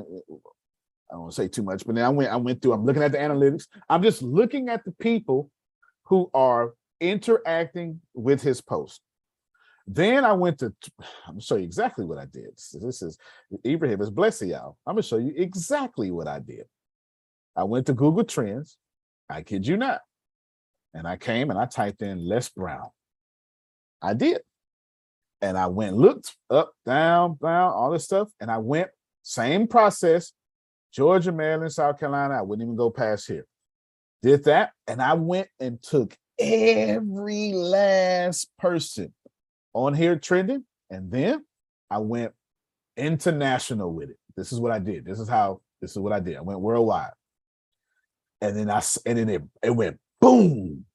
don't want to say too much, but then I went through, I'm looking at the analytics. I'm just looking at the people who are interacting with his post. Then I went to, I'm gonna show you exactly what I did. This is, Ibrahim is blessing y'all. I'm gonna show you exactly what I did. I went to Google Trends, I kid you not. And I came and I typed in Les Brown. I did. And I went, looked up, down, all this stuff. And I went, same process, Georgia, Maryland, South Carolina. I wouldn't even go past here. Did that. And I went and took every last person on here trending. And then I went international with it. This is what I did. This is what I did. I went worldwide. And then it went boom.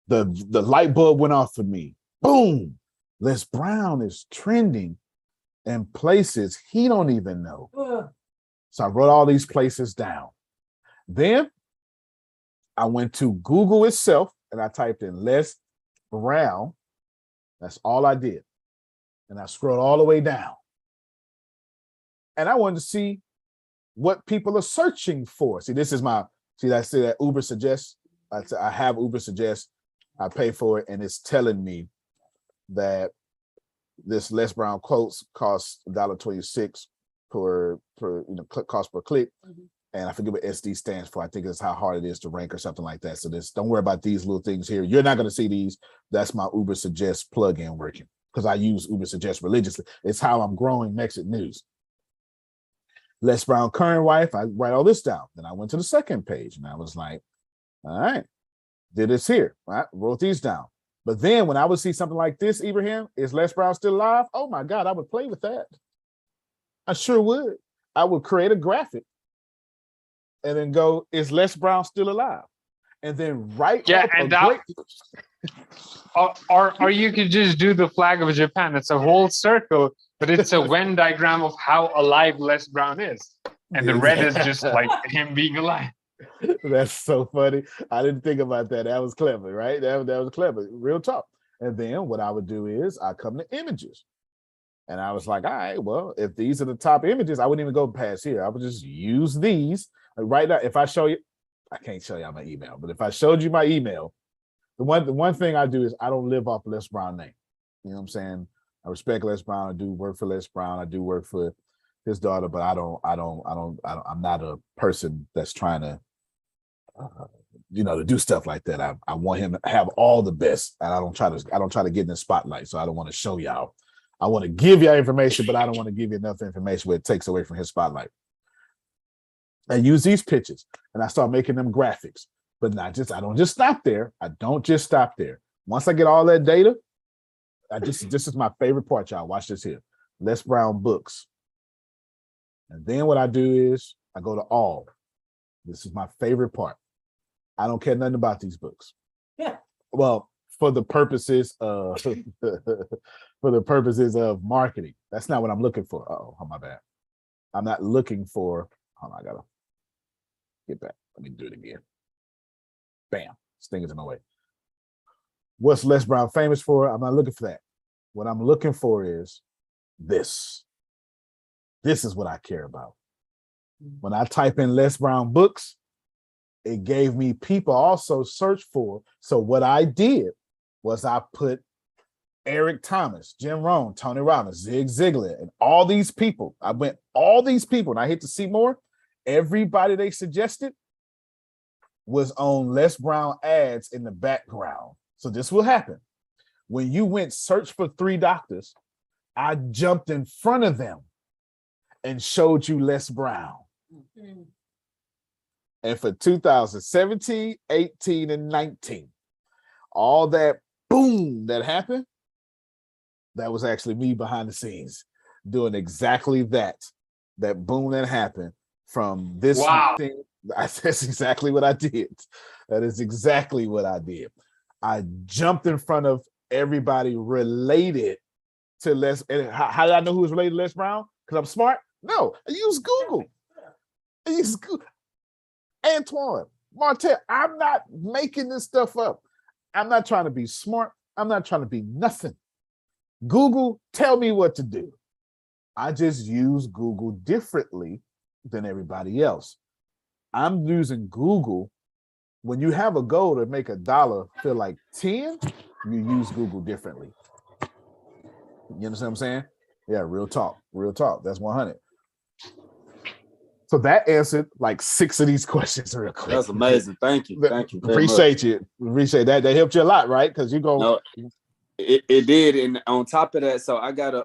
The light bulb went off for me. Boom. Les Brown is trending in places he don't even know. So I wrote all these places down. Then I went to Google itself and I typed in Les Brown. That's all I did. And I scrolled all the way down. And I wanted to see what people are searching for. See, this is I say that Uber suggests. I have Uber suggest. I pay for it, and it's telling me that this Les Brown quotes costs $1.26 per cost per click. And I forget what SD stands for. I think it's how hard it is to rank or something like that. So don't worry about these little things here. You're not going to see these. That's my Uber suggest plugin working. because I use Uber Suggest religiously. It's how I'm growing Mexican news. Les Brown, current wife, I write all this down. Then I went to the second page and I was like, all right, did this here, right? Wrote these down. But then when I would see something like this, Ibrahim, is Les Brown still alive? Oh my God, I would play with that. I sure would. I would create a graphic and then go, is Les Brown still alive? And then write up and that, or you could just do the flag of Japan. It's a whole circle, but it's a Venn diagram of how alive Les Brown is. And the red is just like him being alive. That's so funny. I didn't think about that. That was clever, right? That was clever. Real talk. And then what I would do is I come to images. And I was like, all right, well, if these are the top images, I wouldn't even go past here. I would just use these. Like right now, if I show you, I can't show you my email, but if I showed you my email, the one thing I do is I don't live off Les Brown name. You know what I'm saying? I respect Les Brown. I do work for Les Brown. I do work for his daughter, but I'm not a person that's trying to, to do stuff like that. I want him to have all the best, and I don't try to get in the spotlight. So I don't want to show y'all. I want to give y'all information, but I don't want to give you enough information where it takes away from his spotlight. I use these pictures and I start making them graphics, but I don't just stop there. I don't just stop there. Once I get all that data, this is my favorite part, y'all. Watch this here. Les Brown books. And then what I do is I go to all. This is my favorite part. I don't care nothing about these books. Yeah. Well, for the purposes of marketing. That's not what I'm looking for. Oh, my bad. I'm not looking for. Hold on, I gotta get back. Let me do it again. Bam. This thing is in my way. What's Les Brown famous for? I'm not looking for that. What I'm looking for is this. This is what I care about. When I type in Les Brown books, it gave me people also search for. So what I did was I put Eric Thomas, Jim Rohn, Tony Robbins, Zig Ziglar, and all these people. I went all these people and I hit to see more. Everybody they suggested was on Les Brown ads in the background. So this will happen. When you went search for 3 doctors, I jumped in front of them and showed you Les Brown. Mm-hmm. And for 2017, 18, and 19, all that boom that happened, that was actually me behind the scenes doing exactly that. That boom that happened from this thing. That's exactly what I did. That is exactly what I did. I jumped in front of everybody related to Les. And how did I know who was related to Les Brown? Because I'm smart? No, I use Google. Antoine, Martell, I'm not making this stuff up. I'm not trying to be smart. I'm not trying to be nothing. Google, tell me what to do. I just use Google differently than everybody else. I'm using Google. When you have a goal to make $1 feel like 10, you use Google differently. You understand what I'm saying? Yeah, real talk. That's 100. So that answered like 6 of these questions real quick. That's amazing. Thank you. Appreciate you. Appreciate that. That helped you a lot, right? Because you go. No, it did. And on top of that, so I got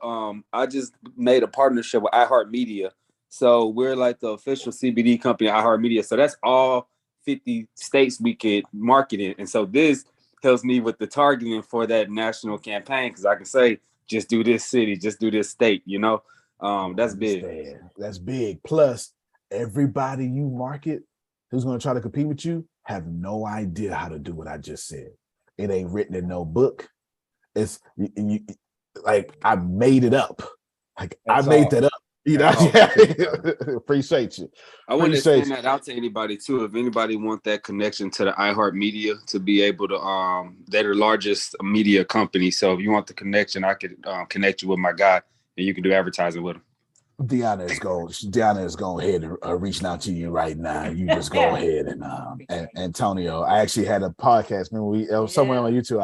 I just made a partnership with iHeartMedia. So we're like the official CBD company, iHeartMedia. So that's all 50 states we could market in. And so this helps me with the targeting for that national campaign, because I can say, just do this city, just do this state, that's big. That's big. Plus, everybody you market who's going to try to compete with you have no idea how to do what I just said. It ain't written in no book. It's like I made it up. I made that up. Appreciate you. I want to send that out to anybody too. If anybody want that connection to the iHeartMedia to be able to, they're the largest media company. So if you want the connection, I could connect you with my guy, and you can do advertising with him. Deanna is going ahead and reaching out to you right now. You just go ahead and Antonio. I actually had a podcast. Remember somewhere on YouTube.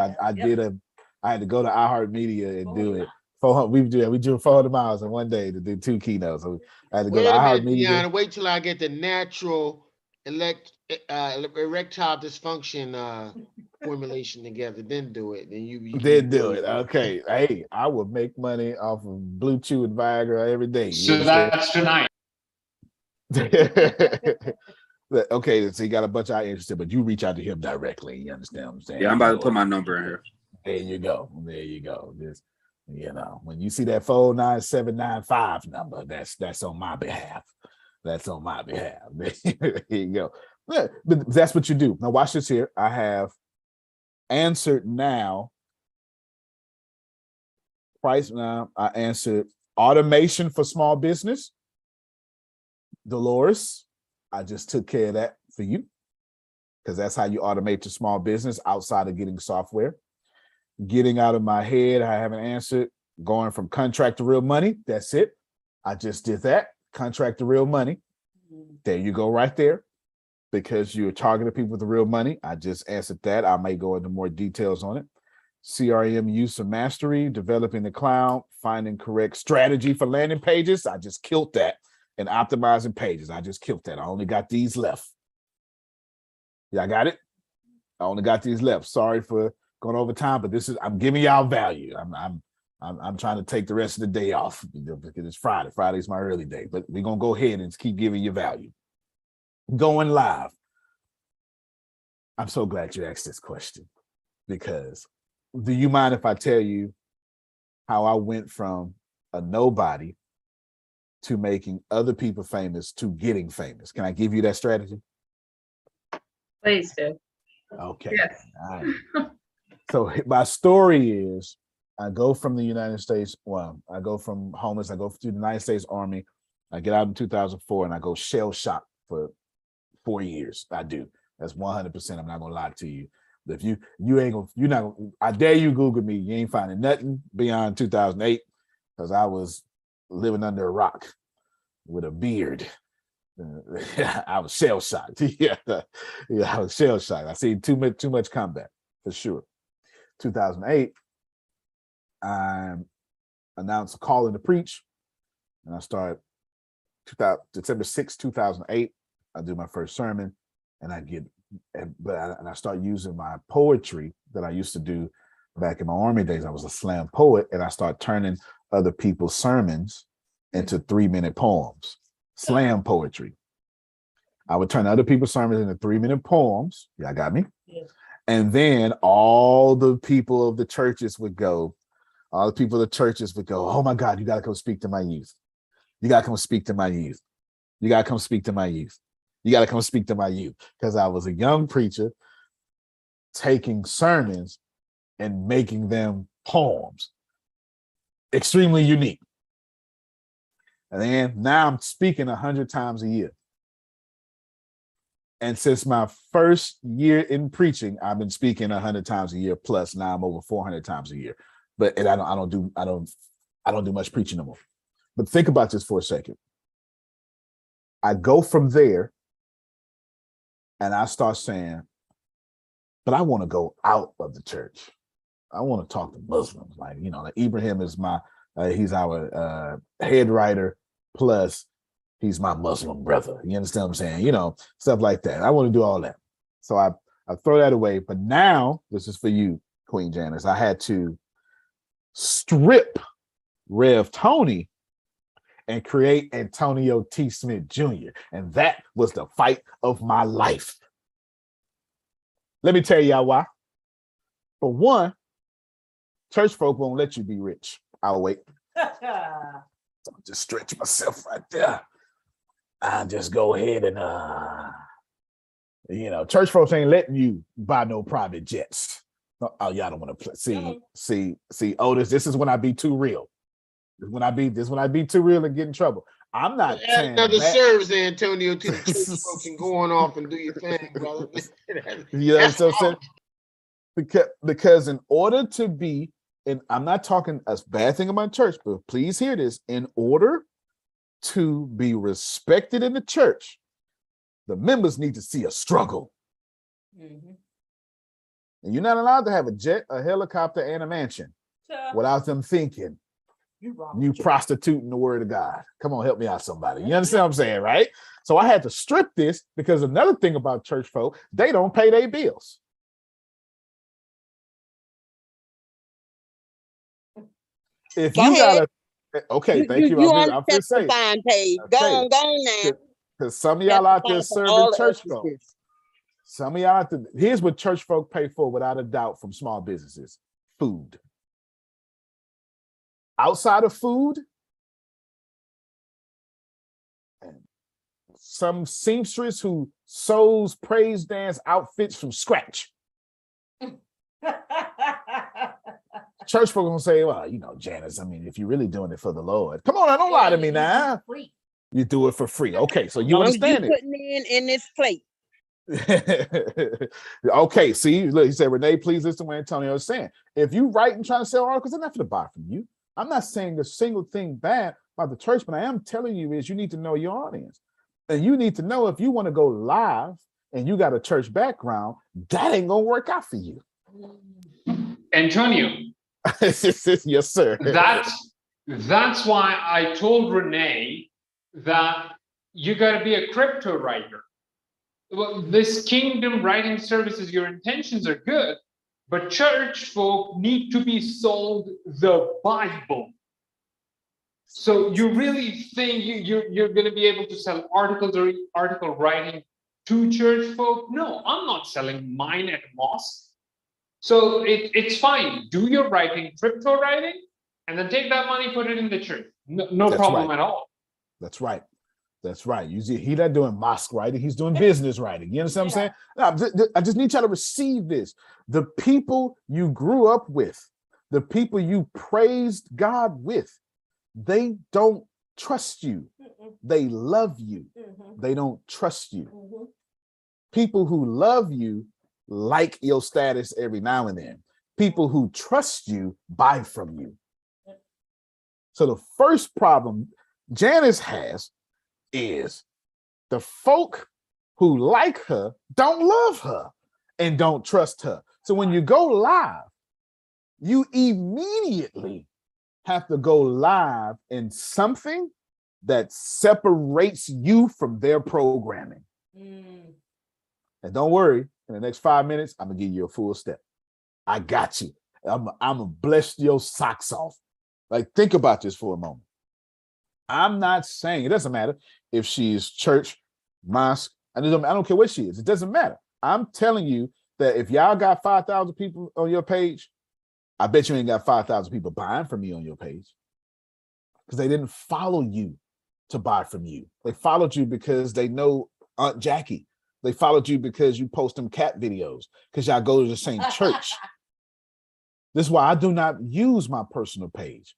I had to go to iHeartMedia and do it. 400. We drew 400 miles in one day to do 2 keynotes. So I had to go to iHeartMedia. Deanna, wait till I get the natural erectile dysfunction formulation together, then do it. Then you Then do it. Okay. Hey, I would make money off of Blue Chew and Viagra every day. You So understand? that's tonight. Okay, so you got a bunch of interested, but you reach out to him directly. You understand what I'm saying? Yeah, I'm about to put my number in here. There you go. There you go. Just, when you see that 49795 number, that's on my behalf. That's on my behalf. There you go. Yeah, but that's what you do. Now watch this here. I have answered now. Price now. I answered automation for small business. Dolores, I just took care of that for you because that's how you automate your small business outside of getting software. Getting out of my head, I haven't answered. Going from contract to real money, that's it. I just did that. Contract to real money. There you go right there. Because you're targeting people with the real money. I just answered that. I may go into more details on it. CRM use and mastery, developing the cloud, finding correct strategy for landing pages. I just killed that. And optimizing pages. I just killed that. I only got these left. Y'all got it? I only got these left. Sorry for going over time, but I'm giving y'all value. I'm trying to take the rest of the day off because it's Friday. Friday's my early day, but we're gonna go ahead and keep giving you value. Going live. I'm so glad you asked this question because do you mind if I tell you how I went from a nobody to making other people famous to getting famous? Can I give you that strategy? Please do. Okay. Yes. All right. So my story is I go from the United States. Well, I go from homeless. I go through the United States Army. I get out in 2004 and I go shell shock for 4 years. I do. That's 100%. I'm not gonna lie to you. If you're not gonna, I dare you Google me. You ain't finding nothing beyond 2008 because I was living under a rock with a beard. I was shell shocked. Yeah, I was shell shocked. I seen too much combat for sure. 2008, I announced a calling to preach, and I start December 6, 2008. I do my first sermon, and I start using my poetry that I used to do back in my Army days. I was a slam poet, and I start turning other people's sermons into 3-minute poems, slam poetry. I would turn other people's sermons into 3-minute poems. Y'all got me? Yes. And then all the people of the churches would go, oh my God, you got to come speak to my youth. You got to come speak to my youth. You got to come speak to my youth. You got to come speak to my youth. Because I was a young preacher taking sermons and making them poems. Extremely unique. And then now I'm speaking 100 times a year. And since my first year in preaching, I've been speaking 100 times a year plus. Now I'm over 400 times a year. But I don't do much preaching no more. But think about this for a second. I go from there and I start saying, but I want to go out of the church. I want to talk to Muslims. Like Ibrahim is he's our head writer, plus he's my Muslim brother. You understand what I'm saying? Stuff like that. I want to do all that. So I throw that away. But now, this is for you, Queen Janice. I had to strip Rev Tony and create Antonio T. Smith Jr. And that was the fight of my life. Let me tell y'all why. For one, church folk won't let you be rich. I'll wait. So just stretch myself right there. I just go ahead and church folks ain't letting you buy no private jets. Oh, y'all don't want to play. See, Otis, this is when I be too real. This is when I be too real and get in trouble. I'm not add another service, Antonio, to the church folks and going off and do your thing, brother. You know what I'm saying? Because in order to be, and I'm not talking a bad thing about church, but please hear this. In order to be respected in the church, the members need to see a struggle. Mm-hmm. And you're not allowed to have a jet, a helicopter, and a mansion without them thinking, You prostituting the word of God. Come on, help me out, somebody. You understand what I'm saying, right? So I had to strip this because another thing about church folk, they don't pay their bills. If Go you ahead. gotta, okay, thank you. You I'm on gonna the say, testifying page. Go on now. because some of y'all out there Testify for serving all the church folk. ushers. Some of y'all out there, here's what church folk pay for without a doubt from small businesses: food. Outside of food, some seamstress who sews praise dance outfits from scratch. Church folk gonna say, well, you know, Janice, I mean, if you're really doing it for the Lord, come on, don't lie to me now. You do it for free. Okay, so you Long as understand you putting in this plate. it. Okay, see, look, he said, Renee, please listen to what Antonio is saying. If you write and trying to sell articles, they're not going to buy from you. I'm not saying a single thing bad about the church, but I am telling you is you need to know your audience. And you need to know if you want to go live and you got a church background, that ain't going to work out for you. Antonio. Yes, sir. That's why I told Renee that you got to be a crypto writer. Well, this kingdom writing services, your intentions are good, but church folk need to be sold the Bible. So you really think you're going to be able to sell articles or article writing to church folk? No, I'm not selling mine at mosque. So it's fine. Do your writing, crypto writing, and then take that money, put it in the church. No problem at all. That's right. That's right. You see, he's not doing mosque writing. He's doing business writing. You understand what I'm saying? No, I just need y'all to receive this. The people you grew up with, the people you praised God with, they don't trust you. They love you. They don't trust you. People who love you like your status every now and then. People who trust you buy from you. So the first problem Janice has is the folk who like her don't love her and don't trust her. So when you go live, you immediately have to go live in something that separates you from their programming. And don't worry, in the next 5 minutes, I'm gonna give you a full step. I got you. I'm gonna bless your socks off. Like, think about this for a moment. I'm not saying, it doesn't matter if she's church, mosque, I don't care what she is. It doesn't matter. I'm telling you that if y'all got 5,000 people on your page, I bet you ain't got 5,000 people buying from you on your page because they didn't follow you to buy from you. They followed you because they know Aunt Jackie. They followed you because you post them cat videos because y'all go to the same church. This is why I do not use my personal page.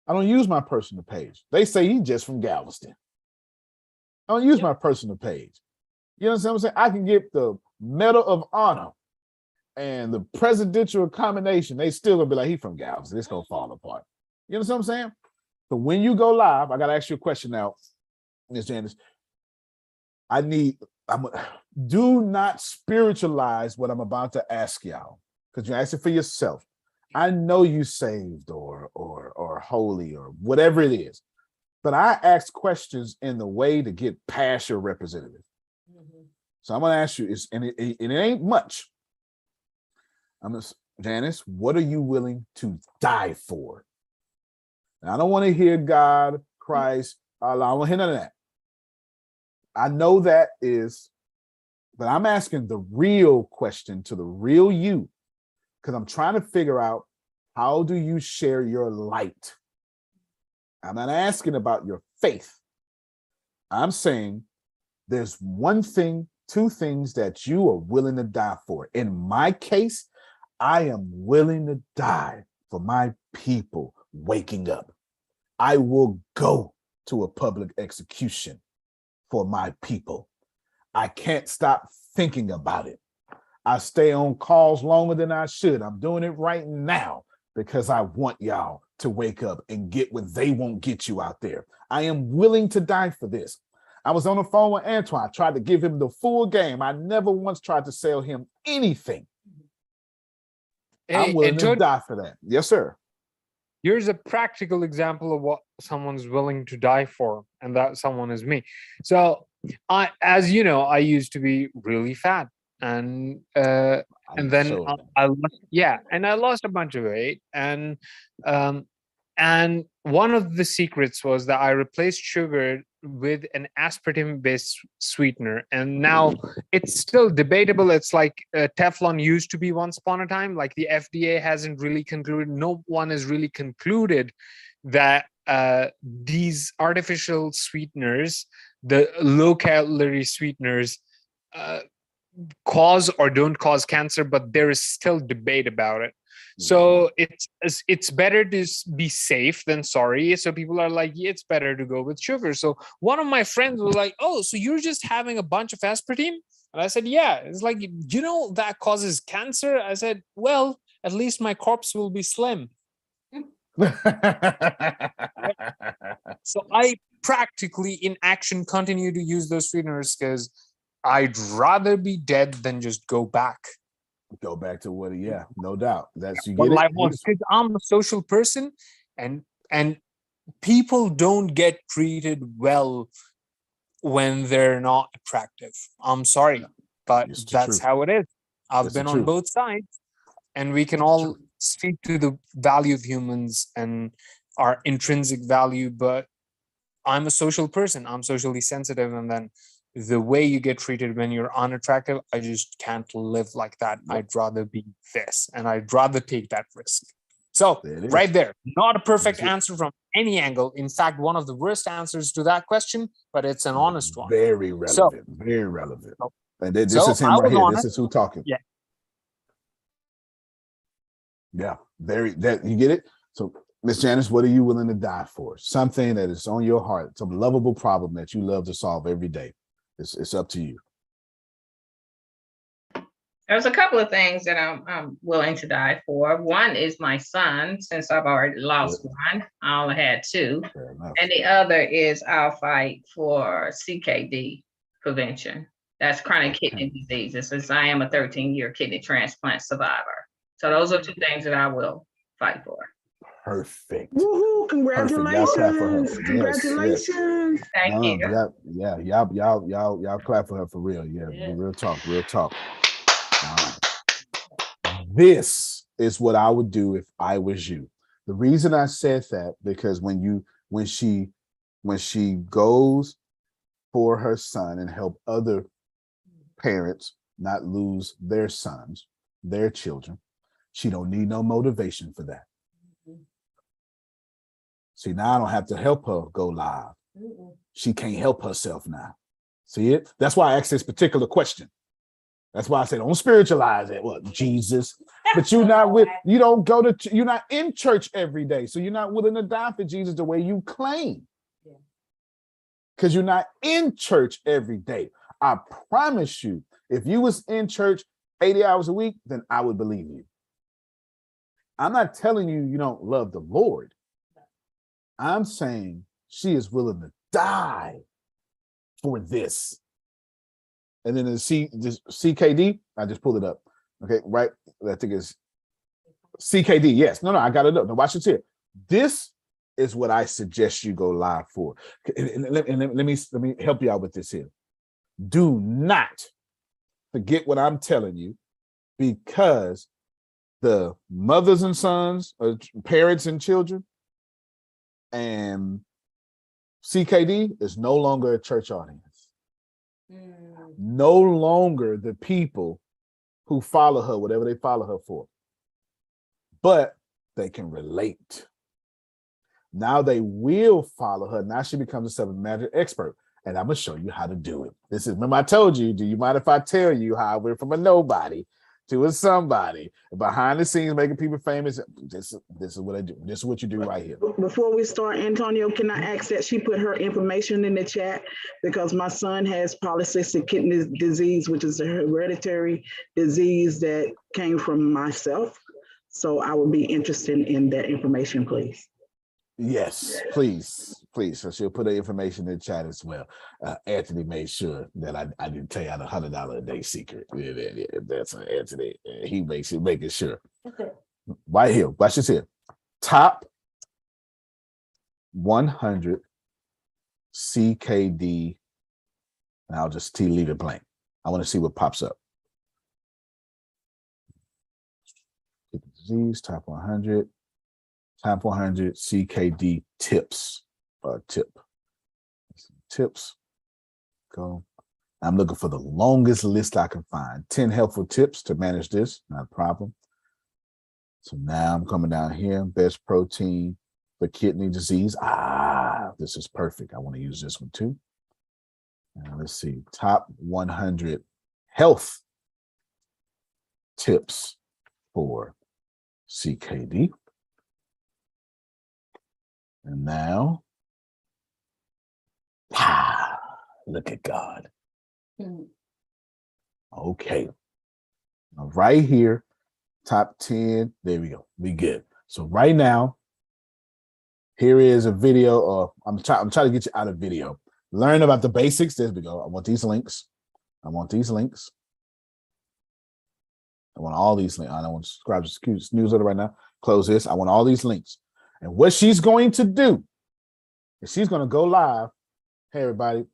I don't use my personal page. They say he's just from Galveston. I don't use my personal page. You understand what I'm saying? I can get the Medal of Honor and the presidential commendation. They still gonna be like, he from Galveston. It's gonna fall apart. You understand what I'm saying? So when you go live, I gotta ask you a question now, Ms. Janice. Do not spiritualize what I'm about to ask y'all, because you ask it for yourself. I know you saved or holy or whatever it is, but I ask questions in the way to get past your representative. So I'm gonna ask you, and it ain't much. Janice, what are you willing to die for? And I don't want to hear God, Christ, Allah. I don't want to hear none of that. I know that is, but I'm asking the real question to the real you, because I'm trying to figure out, how do you share your light? I'm not asking about your faith. I'm saying there's one thing, two things that you are willing to die for. In my case, I am willing to die for my people waking up. I will go to a public execution for my people. I can't stop thinking about it. I stay on calls longer than I should. I'm doing it right now because I want y'all to wake up and get what they won't get you out there. I am willing to die for this. I was on the phone with Antoine. I tried to give him the full game. I never once tried to sell him anything. Hey, I'm willing to die for that. Yes, sir. here's a practical example of what someone's willing to die for, and that someone is me. So as you know, I used to be really fat, and then I lost a bunch of weight, and one of the secrets was that I replaced sugar with an aspartame-based sweetener, and now it's still debatable. It's like Teflon used to be once upon a time. Like the FDA hasn't really concluded. No one has really concluded that these artificial sweeteners, the low-calorie sweeteners, cause or don't cause cancer, but there is still debate about it. So it's better to be safe than sorry. So people are like, yeah, it's better to go with sugar. So one of my friends was like, oh, so you're just having a bunch of aspartame? And I said, yeah. It's like, that causes cancer? I said, well, at least my corpse will be slim. So I practically in action continue to use those sweeteners because I'd rather be dead than just go back. Go back to what? Yeah, no doubt. That's you What get life it. was, because I'm a social person, and people don't get treated well when they're not attractive. I'm sorry, but that's how it is. I've been on both sides, and we can all speak to the value of humans and our intrinsic value. But I'm a social person. I'm socially sensitive, and then the way you get treated when you're unattractive, I just can't live like that. I'd rather be this, and I'd rather take that risk. So right there, not a perfect answer from any angle. In fact, one of the worst answers to that question, but it's an honest one. Very relevant. Very relevant. And this is him right here. This is who talking. Yeah. Yeah. That you get it? So Miss Janice, what are you willing to die for? Something that is on your heart, some lovable problem that you love to solve every day. It's up to you. There's a couple of things that I'm willing to die for. One is my son, since I've already lost one. I only had two. And the other is I'll fight for CKD prevention. That's chronic kidney disease. Since I am a 13-year kidney transplant survivor. So those are two things that I will fight for. Perfect. Woohoo! Congratulations! Congratulations! Yes. Thank you. Yeah, y'all clap for her for real. Yeah, real talk. All right. This is what I would do if I was you. The reason I said that, because when she goes for her son and help other parents not lose their sons, their children, she don't need no motivation for that. See, now I don't have to help her go live. She can't help herself now. See it? That's why I asked this particular question. That's why I said, don't spiritualize it. What, Jesus? But you're not in church every day. So you're not willing to die for Jesus the way you claim. Because you're not in church every day. I promise you, if you was in church 80 hours a week, then I would believe you. I'm not telling you you don't love the Lord. I'm saying she is willing to die for this. And then the CKD, I just pulled it up. Okay, right? I think it's CKD. Yes. No, I got it up. Now watch this here. This is what I suggest you go live for. And let me help you out with this here. Do not forget what I'm telling you, because the mothers and sons, parents and children, and CKD is no longer a church audience. No longer the people who follow her, whatever they follow her for. But they can relate. Now they will follow her. Now she becomes a subject matter expert. And I'm going to show you how to do it. Remember I told you, do you mind if I tell you how I went from a nobody to a somebody, behind the scenes, making people famous? This is what I do. This is what you do right here. Before we start, Antonio, can I ask that she put her information in the chat? Because my son has polycystic kidney disease, which is a hereditary disease that came from myself. So I would be interested in that information, please. Yes, please. So she'll put her information in the chat as well. Anthony made sure that I didn't tell you the $100 a day secret. Yeah, that's Anthony. He makes it, making sure. Right here, watch this here. Top 100 CKD, and I'll just leave it blank. I want to see what pops up. Disease, type 100 CKD tips. Tips. Go. I'm looking for the longest list I can find. 10 helpful tips to manage this, not a problem. So now I'm coming down here, best protein for kidney disease. This is perfect. I want to use this one too. Now let's see, top 100 health tips for CKD. And now, look at God. Okay. Now right here, top 10. There we go. We good. So right now, here is a video of, I'm trying to get you out of video. Learn about the basics. There we go. I want these links. I want all these links. I don't want to subscribe to this newsletter right now. Close this. I want all these links. And what she's going to do is she's going to go live. Hey, everybody.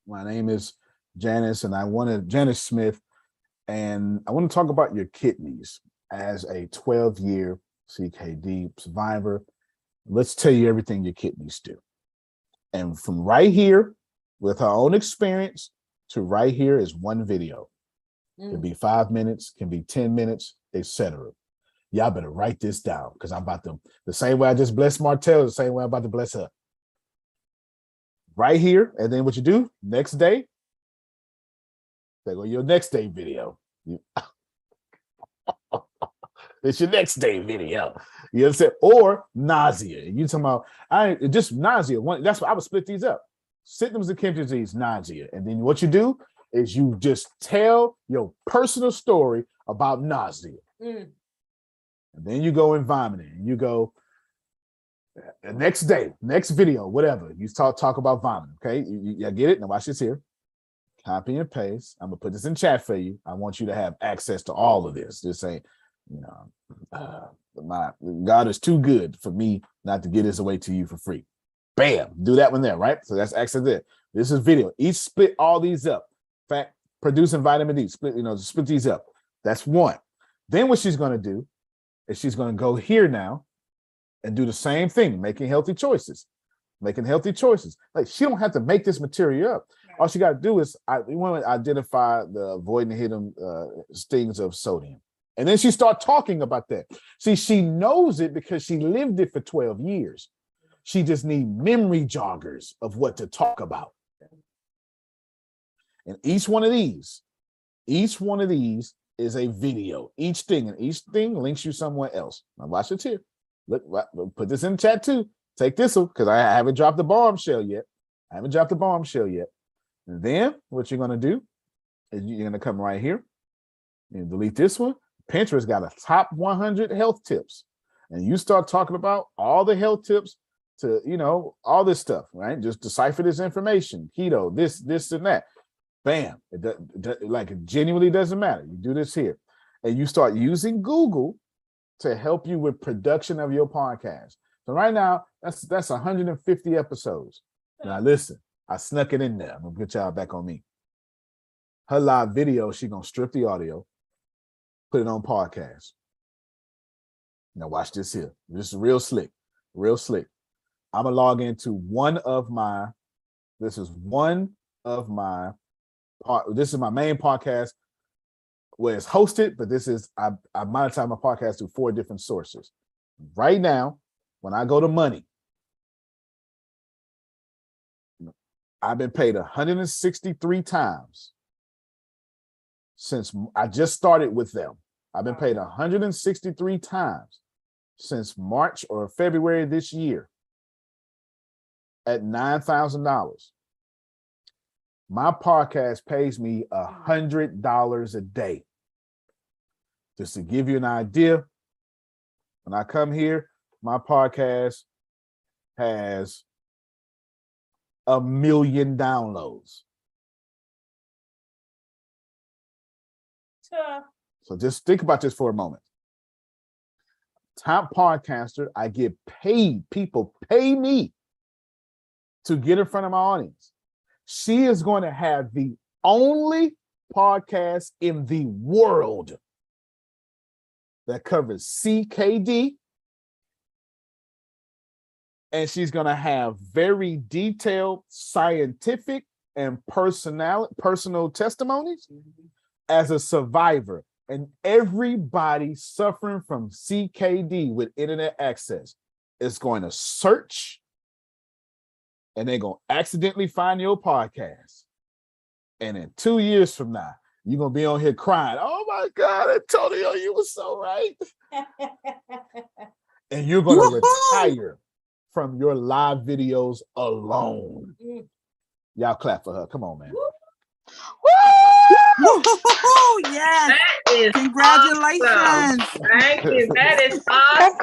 My name is Janice, and Janice Smith, and I want to talk about your kidneys as a 12-year CKD survivor. Let's tell you everything your kidneys do. And from right here, with her own experience, to right here is one video. Can be 5 minutes, can be 10 minutes, etc. Y'all better write this down, because I'm about to, the same way I just blessed Martell, the same way I'm about to bless her. Right here, and then what you do, next day, there go your next day video. It's your next day video. You understand? Or nausea. You talking about just nausea. That's why I would split these up. Symptoms of kidney disease, nausea. And then what you do is you just tell your personal story about nausea. And then you go and vomiting. And you go the next day, next video, whatever. You talk about vomiting. Okay. You get it? Now watch this here. Copy and paste. I'm gonna put this in chat for you. I want you to have access to all of this. Just say, my God is too good for me not to give this away to you for free. Bam, do that one there, right? So that's access there. This is video. Each split all these up. In fact, producing vitamin D, split these up. That's one. Then what she's gonna do is she's gonna go here now and do the same thing, making healthy choices. Like she don't have to make this material up. All she got to do is we want to identify the avoiding hidden stings of sodium. And then she start talking about that. See, she knows it because she lived it for 12 years. She just need memory joggers of what to talk about. And each one of these is a video. Each thing links you somewhere else. Now watch it here. Look, put this in the chat too. Take this one, because I haven't dropped the bombshell yet. And then what you're going to do is you're going to come right here and delete this one. Pinterest got a top 100 health tips. And you start talking about all the health tips to, all this stuff, right? Just decipher this information. Keto, this and that. Bam. It genuinely doesn't matter. You do this here. And you start using Google to help you with production of your podcast. So right now, that's 150 episodes. Now listen, I snuck it in there. I'm gonna get y'all back on me. Her live video, she gonna strip the audio, put it on podcast. Now watch this here. This is real slick. I'm gonna log into this is my main podcast where it's hosted, but I monetize my podcast through 4 different sources. Right now, when I go to money, I've been paid 163 times since I just started with them. I've been paid 163 times since March or February this year at $9,000. My podcast pays me $100 a day. Just to give you an idea, when I come here, my podcast has 1 million downloads. So just think about this for a moment. top podcaster. I get paid. People pay me to get in front of my audience. She is going to have the only podcast in the world that covers CKD. And she's going to have very detailed scientific and personal testimonies as a survivor. And everybody suffering from CKD with internet access is going to search, and they're going to accidentally find your podcast. And in 2 years from now, you're going to be on here crying, "Oh my God, Antonio, you were so right." And you're going to retire from your live videos alone. Y'all clap for her. Come on, man. Yes. That is Congratulations. awesome. Thank you. That is awesome.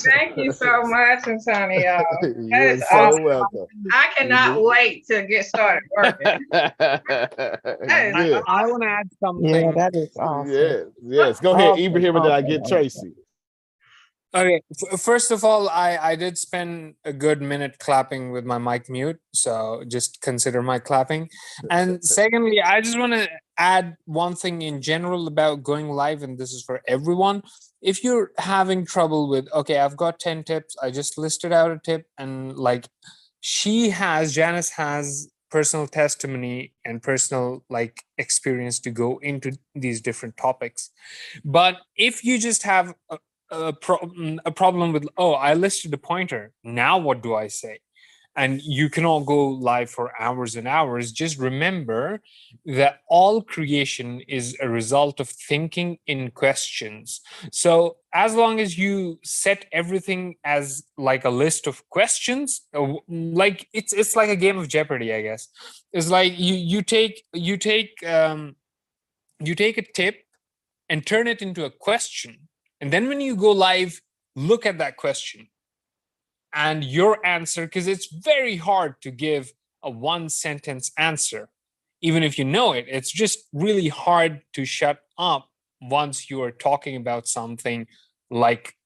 Thank you so much, Antonio. You're is so awesome. welcome. I cannot wait to get started working. I want to add something. Yeah, that is awesome. Yes. Go ahead. Ibrahim, did I get Tracy? Okay, first of all, I did spend a good minute clapping with my mic mute, so just consider my clapping. And secondly, I just want to add one thing in general about going live, and this is for everyone. If you're having trouble with, okay, I've got 10 tips, I just listed out a tip, and like Janice has personal testimony and personal like experience to go into these different topics. But if you just have a problem with, oh, I listed a pointer, now what do I say? And you cannot go live for hours and hours. Just remember that all creation is a result of thinking in questions. So as long as you set everything as like a list of questions, like it's like a game of Jeopardy, I guess. It's like you take a tip and turn it into a question. And then when you go live, look at that question and your answer, because it's very hard to give a one-sentence answer. Even if you know it, it's just really hard to shut up once you are talking about something like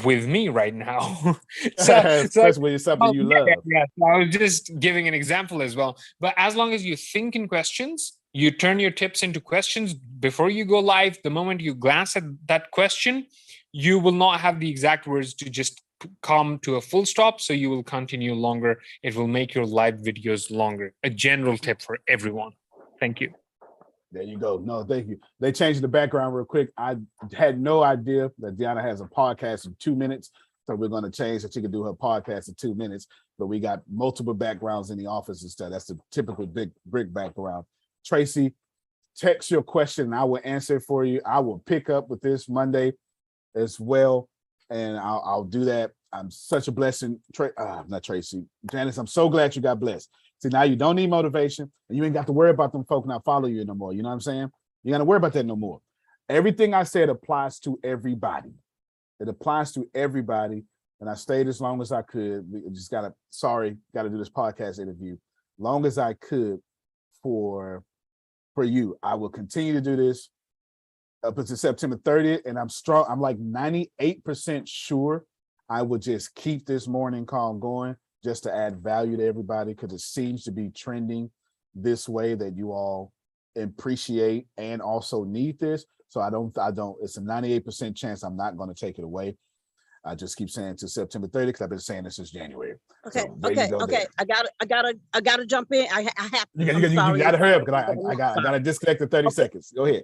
with me right now. Especially something you love. Yeah, so I was just giving an example as well. But as long as you think in questions, you turn your tips into questions before you go live. The moment you glance at that question, you will not have the exact words to just come to a full stop. So you will continue longer. It will make your live videos longer. A general tip for everyone. Thank you. There you go. No, thank you. They changed the background real quick. I had no idea that Deanna has a podcast in 2 minutes. So we're going to change that she can do her podcast in 2 minutes. But we got multiple backgrounds in the office and stuff. That's the typical big brick background. Tracy, text your question and I will answer it for you. I will pick up with this Monday as well. And I'll do that. I'm such a blessing. Not Tracy. Janice, I'm so glad you got blessed. See, now you don't need motivation and you ain't got to worry about them folk not follow you no more. You know what I'm saying? You got to worry about that no more. Everything I said applies to everybody. It applies to everybody. And I stayed as long as I could. We just got to do this podcast interview. Long as I could for you. I will continue to do this up until September 30th. And I'm strong. I'm like 98% sure I will just keep this morning call going just to add value to everybody, because it seems to be trending this way that you all appreciate and also need this. So I don't, it's a 98% chance I'm not going to take it away. I just keep saying to September 30th, because I've been saying this since January. Okay, So okay. I gotta jump in. I have to. You gotta hurry up, because I gotta disconnect in 30 seconds. Go ahead.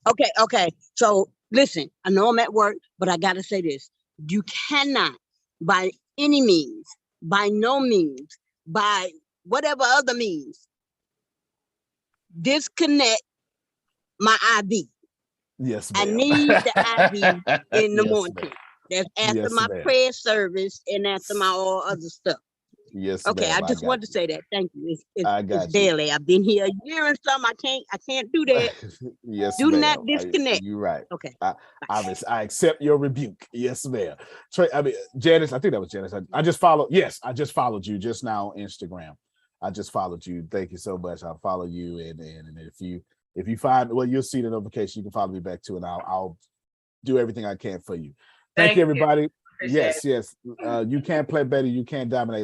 Okay. So listen, I know I'm at work, but I gotta say this. You cannot, by any means, by no means, by whatever other means, disconnect my IV. Yes, I ma'am. need the IV in the morning. Ma'am. That's after Yes, my ma'am. prayer service and after my all other stuff. Yes, Okay, ma'am. I just wanted to say that. Thank you. I got It's you. daily. I've been here a year and some. I can't do that. Yes, Do ma'am. not disconnect. You're right. Okay. I accept your rebuke. Yes, ma'am. Janice, I think that was Janice. I just followed. Yes, I just followed you just now on Instagram. I just followed you. Thank you so much. I'll follow you, and if you find, well, you'll see the notification. You can follow me back too, and I'll do everything I can for you. Thank you, you. everybody. Appreciate Yes. You can't play better. You can't dominate.